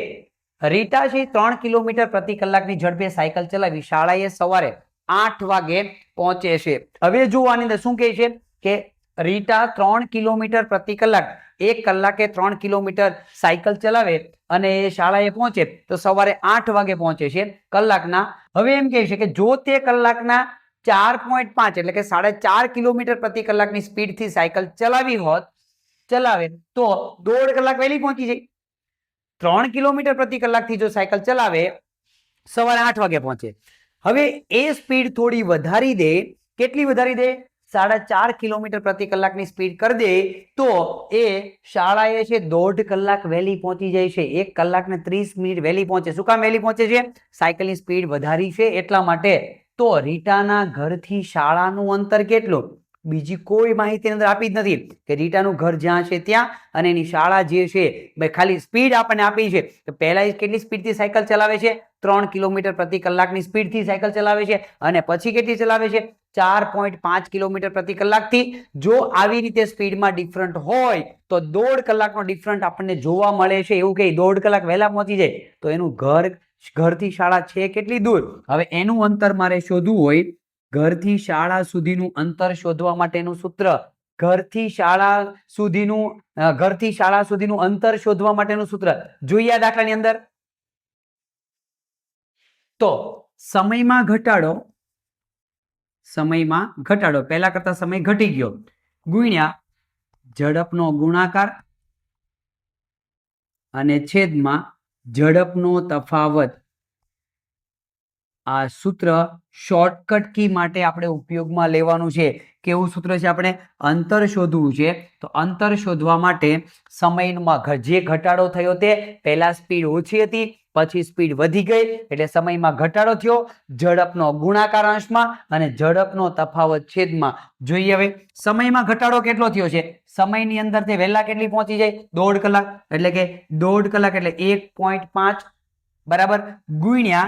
રીટા છે 3 કિલોમીટર પ્રતિ કલાકની ઝડપે સાયકલ ચલાવી શાળાએ સવારે 8 વાગે પહોંચે છે. હવે જો આની અંદર શું કહે છે કે રીટા 3 કિલોમીટર પ્રતિ કલાક, 1 કલાકે 3 કિલોમીટર સાયકલ ચલાવે અને એ શાળાએ પહોંચે તો સવારે 8 વાગે પહોંચે છે કલાકના. હવે એમ કહે છે કે જો તે કલાકના 4.5 એટલે કે 4.5 કિલોમીટર પ્રતિ કલાકની સ્પીડથી સાયકલ ચલાવે તો 1.5 કલાક વહેલી પહોંચી જાય. 3 કિલોમીટર પ્રતિ કલાકથી જો સાયકલ ચલાવે સવારે 8 વાગે પહોંચે. હવે એ સ્પીડ થોડી વધારી દે. કેટલી વધારી દે? 4.5 કિલોમીટર પ્રતિ કલાકની સ્પીડ કરી દે તો એ શાળાએ છે 1.5 કલાક વહેલી પહોંચી જાય છે. 1 કલાક ને 30 મિનિટ વહેલી પહોંચે. શું કામ વહેલી પહોંચે છે? સાયકલની સ્પીડ વધારી છે એટલા માટે. તો રીટાના ઘરથી શાળાનું અંતર કેટલું? બીજી કોઈ માહિતી અંદર આપી જ નથી કે રીટાનું ઘર જ્યાં છે ત્યાં અને એની શાળા જે છે ખાલી સ્પીડ આપણને આપી છે. તો પહેલા કેટલી સ્પીડથી સાયકલ ચલાવે છે? 3 કિલોમીટર પ્રતિ કલાકની સ્પીડથી સાયકલ ચલાવે છે અને પછી કેટલી ચલાવે છે? 4.5 કિલોમીટર પ્રતિ કલાકથી. જો આવી રીતે સ્પીડમાં ડિફરન્ટ હોય તો 1.5 કલાકનો ડિફરન્ટ આપણને જોવા મળે છે. એવું કે 1.5 કલાક વહેલા પહોંચી જાય તો એનું ઘરથી શાળા છે કેટલી દૂર? હવે એનું અંતર મારે શોધવું હોય, ઘરથી શાળા સુધીનું અંતર શોધવા માટેનું સૂત્ર, ઘરથી શાળા સુધીનું અંતર શોધવા માટેનું સૂત્ર જોઈએ આ દાખલાની અંદર. તો સમયમાં ઘટાડો પહેલા કરતા સમય ઘટી ગયો ગુણ્યા ઝડપનો ગુણાકાર અને છેદમાં ઝડપનો તફાવત. આ સૂત્ર શોર્ટકટ કી માટે આપણે ઉપયોગમાં લેવાનું છે. કેવું સૂત્ર છે? આપણે અંતર શોધવું છે તો અંતર શોધવા માટે સમયમાં જે ઘટાડો થયો તે પહેલા સ્પીડ ઓછી હતી પછી સ્પીડ વધી ગઈ એટલે સમયમાં ઘટાડો થયો. ઝડપનો ગુણાકાર અંશમાં અને ઝડપનો તફાવત છેદમાં. જોઈએ હવે સમયમાં ઘટાડો કેટલો થયો છે? સમયની અંદર તે વહેલા કેટલી પહોંચી જાય? 1.5 કલાક. એટલે કે 1.5 કલાક એટલે 1.5 બરાબર ગુણ્યા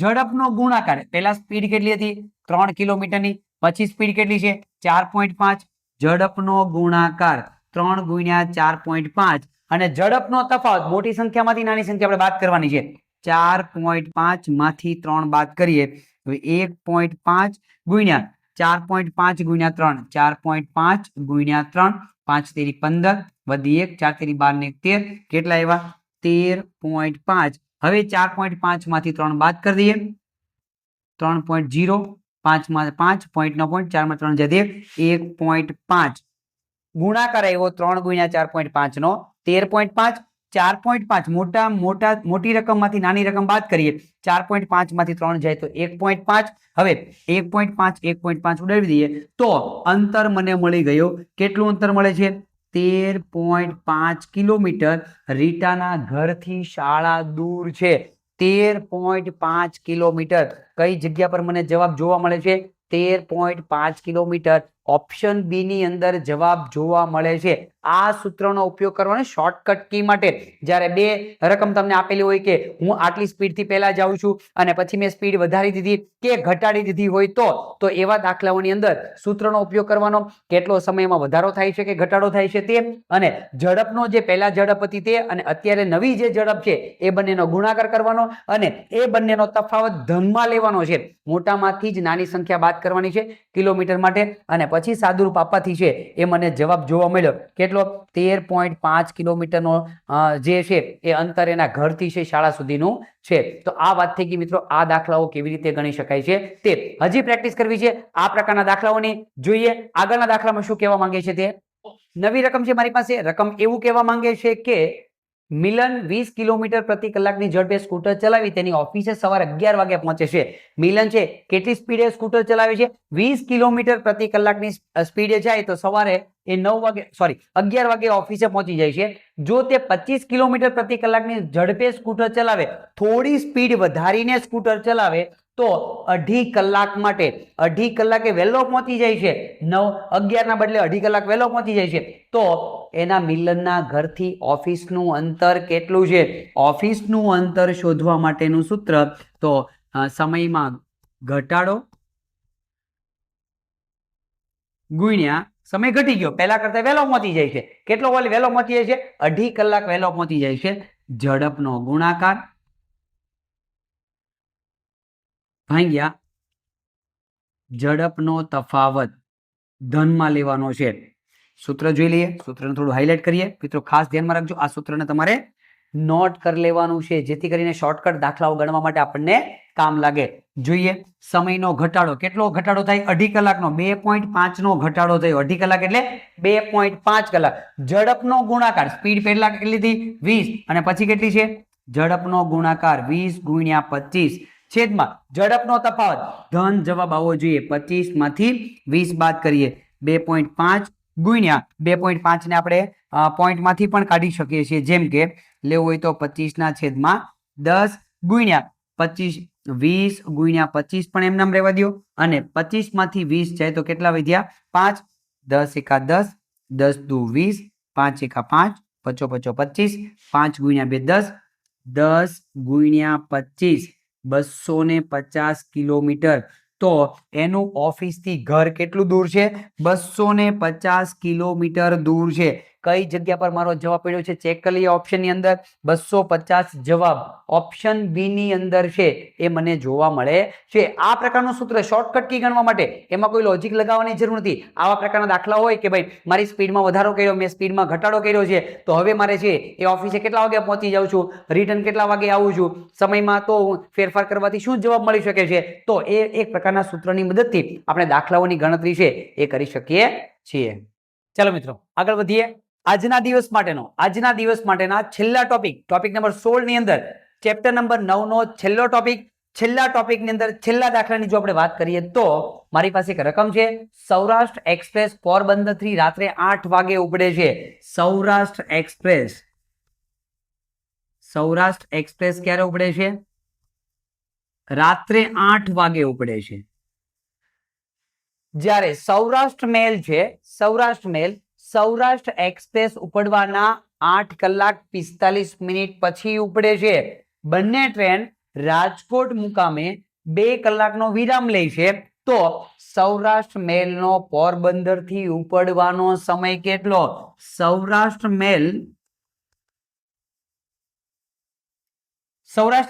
ઝડપનો ગુણાકાર. પહેલા સ્પીડ કેટલી હતી? 3 કિલોમીટરની. પછી સ્પીડ કેટલી છે? 4.5. ઝડપનો ગુણાકાર 3 ગુણ્યા 4.5 અને ઝડપનો તફાવત મોટી સંખ્યામાંથી નાની સંખ્યા આપણે બાદ કરવાની છે. 4.5 માંથી 3 બાદ કરીએ. 1.5 ગુણ્યા 4.5 ગુણ્યા 3, 4.5 ગુણ્યા 3, 5 તેરી 15 વધી 1, 4 તેરી 12 ને 13. કેટલા આવ્યા? 13.5. હવે 4.5 માંથી 3 બાદ કરી દઈએ. 3.0, 5 માં 5, પોઈન્ટનો પોઈન્ટ, 4 માં 3 જતી 1.5. ગુણાકાર આવ્યો 3 ગુણ્યા 4.5 નો 13.5. 4.5 મોટી રકમમાંથી નાની રકમ બાદ કરીએ. 4.5 માંથી 3 જાય તો 1.5. હવે 1.5 ઉડાવી દઈએ તો અંતર મને મળી ગયું. કેટલું અંતર મળે છે? 13.5 કિલોમીટર રીટાના ઘરથી શાળા દૂર છે. 13.5 કિલોમીટર. કઈ જગ્યા પર મને જવાબ જોવા મળે છે? 13.5 કિલોમીટર. ઓપ્શન બી ની અંદર જવાબ જોવા મળે છે. આ સૂત્રનો ઉપયોગ કરવાનો શોર્ટકટ કી માટે. જ્યારે બે રકમ તમને આપેલી હોય કે હું આટલી સ્પીડથી પહેલા જાઉં છું અને પછી મેં સ્પીડ વધારી દીધી કે ઘટાડી દીધી હોય તો એવા દાખલાઓની અંદર સૂત્રનો ઉપયોગ કરવાનો. કેટલો સમયમાં વધારો થાય છે કે ઘટાડો થાય છે તે, અને ઝડપનો જે પહેલા ઝડપ હતી તે અને અત્યારે નવી જે ઝડપ છે એ બંનેનો ગુણાકાર કરવાનો અને એ બંનેનો તફાવત ધનમાં લેવાનો છે. મોટામાંથી જ નાની સંખ્યા બાદ કરવાની છે કિલોમીટર માટે અને પછી સાદુરૂપ આપવાથી છે એ મને જવાબ જોવા મળ્યો. કેટલો? 13.5 કિલોમીટરનો જે છે એ અંતર એના ઘરથી છે શાળા સુધીનું છે. તો આ વાત થઈ ગઈ મિત્રો, આ દાખલાઓ કેવી રીતે ગણી શકાય છે તે. હજી પ્રેક્ટિસ કરવી છે આ પ્રકારના દાખલાઓની. જોઈએ આગળના દાખલામાં શું કહેવા માંગે છે તે. નવી રકમ છે મારી પાસે. રકમ એવું કહેવા માંગે છે કે મિલન 20 કિલોમીટર પ્રતિ કલાકની ઝડપે સ્કૂટર ચલાવી તેની ઓફિસે સવારે 11 વાગે પહોંચે છે. મિલન છે કેટલી સ્પીડે સ્કૂટર ચલાવે છે? 20 કિલોમીટર પ્રતિ કલાકની સ્પીડે જાય તો સવારે એ 11 વાગે ઓફિસે પહોંચી જાય છે. જો તે 25 કિલોમીટર પ્રતિ કલાકની ઝડપે સ્કૂટર ચલાવે, થોડી સ્પીડ વધારીને સ્કૂટર ચલાવે તો 2.5 કલાક માટે 2.5 કલાકે વહેલો પહોંચી જાય છે. 11 ના બદલે 2.5 કલાક વહેલો પહોંચી જાય છે. તો એના મિલનના ઘરથી ઓફિસનું અંતર કેટલું છે? ઓફિસનું અંતર શોધવા માટેનું સૂત્ર તો સમયમાં ઘટાડો ગુણ્યા સમય ઘટી ગયો, પહેલા કરતા વહેલો પહોંચી જાય છે. કેટલો વહેલો પહોંચી જાય છે? 2.5 કલાક વહેલો પહોંચી જાય છે. ઝડપનો ગુણાકાર ભાગ્યા ઝડપનો તફાવત ધનમાં લેવાનો છે. સૂત્ર જોઈ લઈએ. સૂત્રને થોડું હાઇલાઇટ કરીએ. મિત્રો ખાસ ધ્યાનમાં રાખજો, આ સૂત્રને તમારે નોટ કરી લેવાનું છે જેથી કરીને શોર્ટકટ દાખલાઓ ગણવા માટે આપણને કામ લાગે. જોઈએ સમયનો ઘટાડો. કેટલો ઘટાડો થાય? 2.5 કલાકનો 2.5 નો ઘટાડો થયો. 2.5 કલાક એટલે 2.5 કલાક. ઝડપનો ગુણાકાર, સ્પીડ પહેલા કેટલી હતી? 20 અને પછી કેટલી છે? ઝડપનો ગુણાકાર 20 ગુણ્યા 25 છેદમાં ઝડપનો તફાવત ધન જવાબ આવવો જોઈએ. 25 માંથી 20 બાદ કરીએ 2.5 ગુણ્યા 2.5 ને આપણે પોઈન્ટમાંથી પણ કાઢી શકીએ છીએ. જેમ કે લેવું હોય તો 25 ના છેદમાં 10 ગુણ્યા 25 20 ગુણ્યા 25 પણ એમ નામ રહેવા દો અને 25 માંથી 20 જાય તો કેટલા વધ્યા? 5. 10 એકા 10, 10 દુ 20, 5 એકા 5, 5 5 25, 5 ગુણ્યા 2 10, 10 ગુણ્યા 25 250 કિલોમીટર. તો એનું ઓફિસથી ઘર કેટલું દૂર છે? 250 કિલોમીટર દૂર છે. કઈ જગ્યા પર મારો જવાબ પડ્યો છે ચેક કરી લઈએ. ઓપ્શનની અંદર 250 જવાબ ઓપ્શન બી ની અંદર છે એ મને જોવા મળે છે. આ પ્રકારનું સૂત્ર શોર્ટકટ કી ગણવા માટે એમાં કોઈ લોજિક લગાવવાની જરૂર નથી. આવા પ્રકારના દાખલા હોય કે ભાઈ મારી સ્પીડમાં વધારો કર્યો, મેં સ્પીડમાં ઘટાડો કર્યો છે, તો હવે મારે છે એ ઓફિસે કેટલા વાગે પહોંચી જાઉં છું, રિટર્ન કેટલા વાગે આવું છું, સમયમાં તો ફેરફાર કરવાથી શું જવાબ મળી શકે છે. તો એ એક પ્રકારના સૂત્રની મદદથી આપણે દાખલાઓની ગણતરી છે એ કરી શકીએ છીએ. ચાલો મિત્રો આગળ વધીએ. આજના દિવસ માટેના છેલ્લા ટોપિક નંબર 16 ની અંદર ચેપ્ટર નંબર 9 નો છેલ્લો ટોપિક. છેલ્લા ટોપિકની અંદર છેલ્લા દાખલાની જો આપણે વાત કરીએ તો મારી પાસે એક રકમ છે. સૌરાષ્ટ્ર એક્સપ્રેસ પોરબંદર થી રાત્રે 8 વાગે ઉપડે છે. સૌરાષ્ટ્ર એક્સપ્રેસ ક્યારે ઉપડે છે? રાત્રે 8 વાગે ઉપડે છે. જ્યારે સૌરાષ્ટ્ર એક્સપ્રેસ ઉપડવાના 8 કલાક 45 મિનિટ પછી ઉપડે છે. બંને ટ્રેન રાજકોટ મુકામે 2 કલાકનો વિરામ લે છે. તો સૌરાષ્ટ્ર મેલનો પોરબંદર થી ઉપડવાનો સમય કેટલો? સૌરાષ્ટ્ર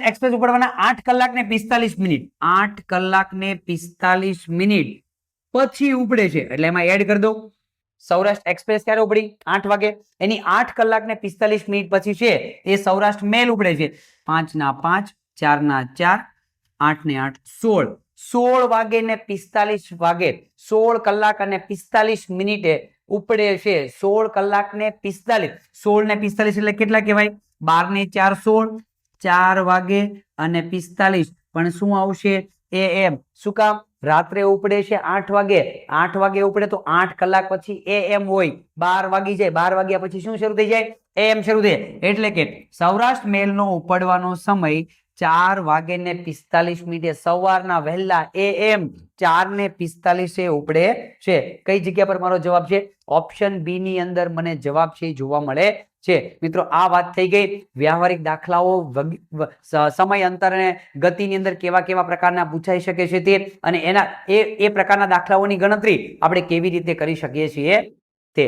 એક્સપ્રેસ ઉપડવાના 8 કલાક ને 45 મિનિટ 8 કલાક ને 45 મિનિટ પછી ઉપડે છે એટલે એમાં એડ કરી દો. સૌરાષ્ટ્ર એક્સપ્રેસ ક્યારે ઉપડી? 8 વાગે. એની 8 કલાક ને 45 મિનિટ પછી છે એ સૌરાષ્ટ્ર મેલ ઉપડે છે. 5 ના 5, 4 ના 4, 8 ને 8, 16. 16 વાગે ને 45 વાગે 16 કલાક અને 45 મિનિટે ઉપડે છે. 16 કલાક ને 45, 16 ને 45 એટલે કેટલા કહેવાય? 12 ને 4 16, 4 વાગે અને 45 પણ શું આવશે? AM. શું કામ? રાત્રે ઉપડે છે 8 વાગે. 8 વાગે ઉપડે તો 8 કલાક પછી AM હોય. 12 વાગી જાય, 12 વાગ્યા પછી શું શરૂ થઈ જાય? AM શરૂ થાય. એટલે કે સૌરાષ્ટ્ર મેલનો ઉપડવાનો સમય 4 વાગે ને 45 મિનિટે સવારના વહેલા AM 4 ને 45 ઉપડે છે. કઈ જગ્યા પર મારો જવાબ છે? ઓપ્શન બી ની અંદર મને જવાબ છે જોવા મળે છે. મિત્રો આ વાત થઈ ગઈ વ્યવહારિક દાખલાઓ સમય અંતર અને ગતિની અંદર કેવા કેવા પ્રકારના પૂછાઈ શકે છે તે અને એના એ પ્રકારના દાખલાઓની ગણતરી આપણે કેવી રીતે કરી શકીએ છીએ તે.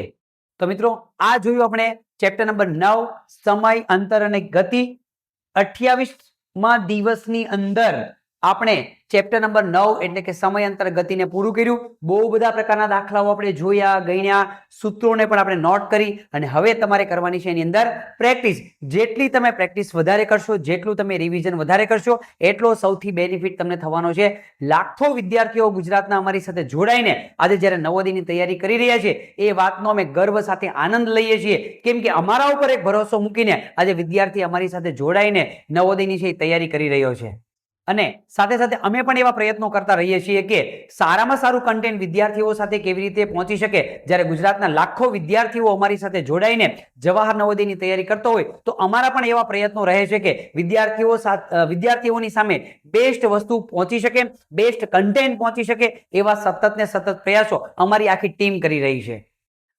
તો મિત્રો આ જોયું આપણે ચેપ્ટર નંબર 9 સમય અંતર અને ગતિ. 28મા દિવસની અંદર આપણે ચેપ્ટર નંબર 9 એટલે કે સમયાંતર ગતિને પૂરું કર્યું. બહુ બધા પ્રકારના દાખલાઓ આપણે જોયા, ગણ્યા, સૂત્રોને પણ આપણે નોટ કરી અને હવે તમારે કરવાની છે એની અંદર પ્રેક્ટિસ. જેટલી તમે પ્રેક્ટિસ વધારે કરશો, જેટલું તમે રિવિઝન વધારે કરશો, એટલો સૌથી બેનિફિટ તમને થવાનો છે. લાખો વિદ્યાર્થીઓ ગુજરાતના અમારી સાથે જોડાઈને આજે જ્યારે નવોદયની તૈયારી કરી રહ્યા છે એ વાતનો અમે ગર્વ સાથે આનંદ લઈએ છીએ, કેમ કે અમારા ઉપર એક ભરોસો મૂકીને આજે વિદ્યાર્થી અમારી સાથે જોડાઈને નવોદયની છે એ તૈયારી કરી રહ્યો છે. અને સાથે સાથે અમે પણ એવા પ્રયત્નો કરતા રહીએ છીએ કે સારામાં સારું કન્ટેન્ટ વિદ્યાર્થીઓ સાથે કેવી રીતે પહોંચી શકે. જ્યારે ગુજરાતના લાખો વિદ્યાર્થીઓ અમારી સાથે જોડાઈને જવાહર નવોદયની તૈયારી કરતો હોય તો અમારા પણ એવા પ્રયત્નો રહે છે કે વિદ્યાર્થીઓની સામે બેસ્ટ વસ્તુ પહોંચી શકે, બેસ્ટ કન્ટેન્ટ પહોંચી શકે, એવા સતત ને સતત પ્રયાસો અમારી આખી ટીમ કરી રહી છે.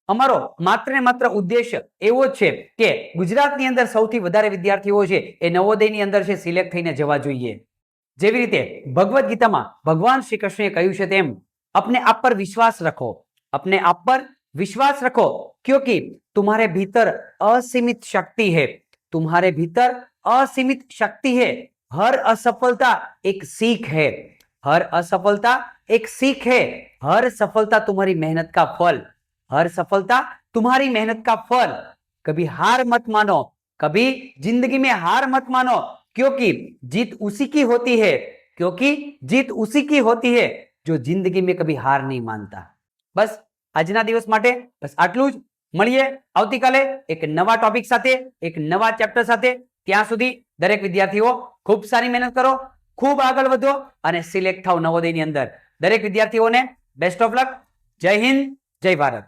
અમારો માત્ર ને માત્ર ઉદ્દેશ્ય એવો જ છે કે ગુજરાતની અંદર સૌથી વધારે વિદ્યાર્થીઓ છે એ નવોદયની અંદર છે સિલેક્ટ થઈને જવા જોઈએ. જેવી રીતે ભગવદ ગીતામાં ભગવાન શ્રી કૃષ્ણે કહ્યું છે તેમ अपने आप पर विश्वास रखो, अपने आप पर विश्वास रखो, क्योंकि तुम्हारे भीतर असीमित शक्ति है, तुम्हारे भीतर असीमित शक्ति है. हर असफलता एक सीख है, हर असफलता एक सीख है, हर सफलता तुम्हारी मेहनत का फल, हर सफलता तुम्हारी मेहनत का फल. कभी हार मत मानो, कभी जिंदगी में हार मत मानो, क्योंकि जीत उसी की होती है, क्योंकि जीत उसी की होती है जो जिंदगी में कभी हार नहीं मानता. बस આજના દિવસ માટે બસ આટલું જ. મળીએ આવતીકાલે એક નવા ટોપિક સાથે, એક નવા ચેપ્ટર સાથે. ત્યાં સુધી દરેક વિદ્યાર્થીઓ ખૂબ સારી મહેનત કરો, ખૂબ આગળ વધો અને સિલેક્ટ થાવ નવોદયની અંદર. દરેક વિદ્યાર્થીઓને બેસ્ટ ઓફ લક. જય હિન્દ, જય ભારત.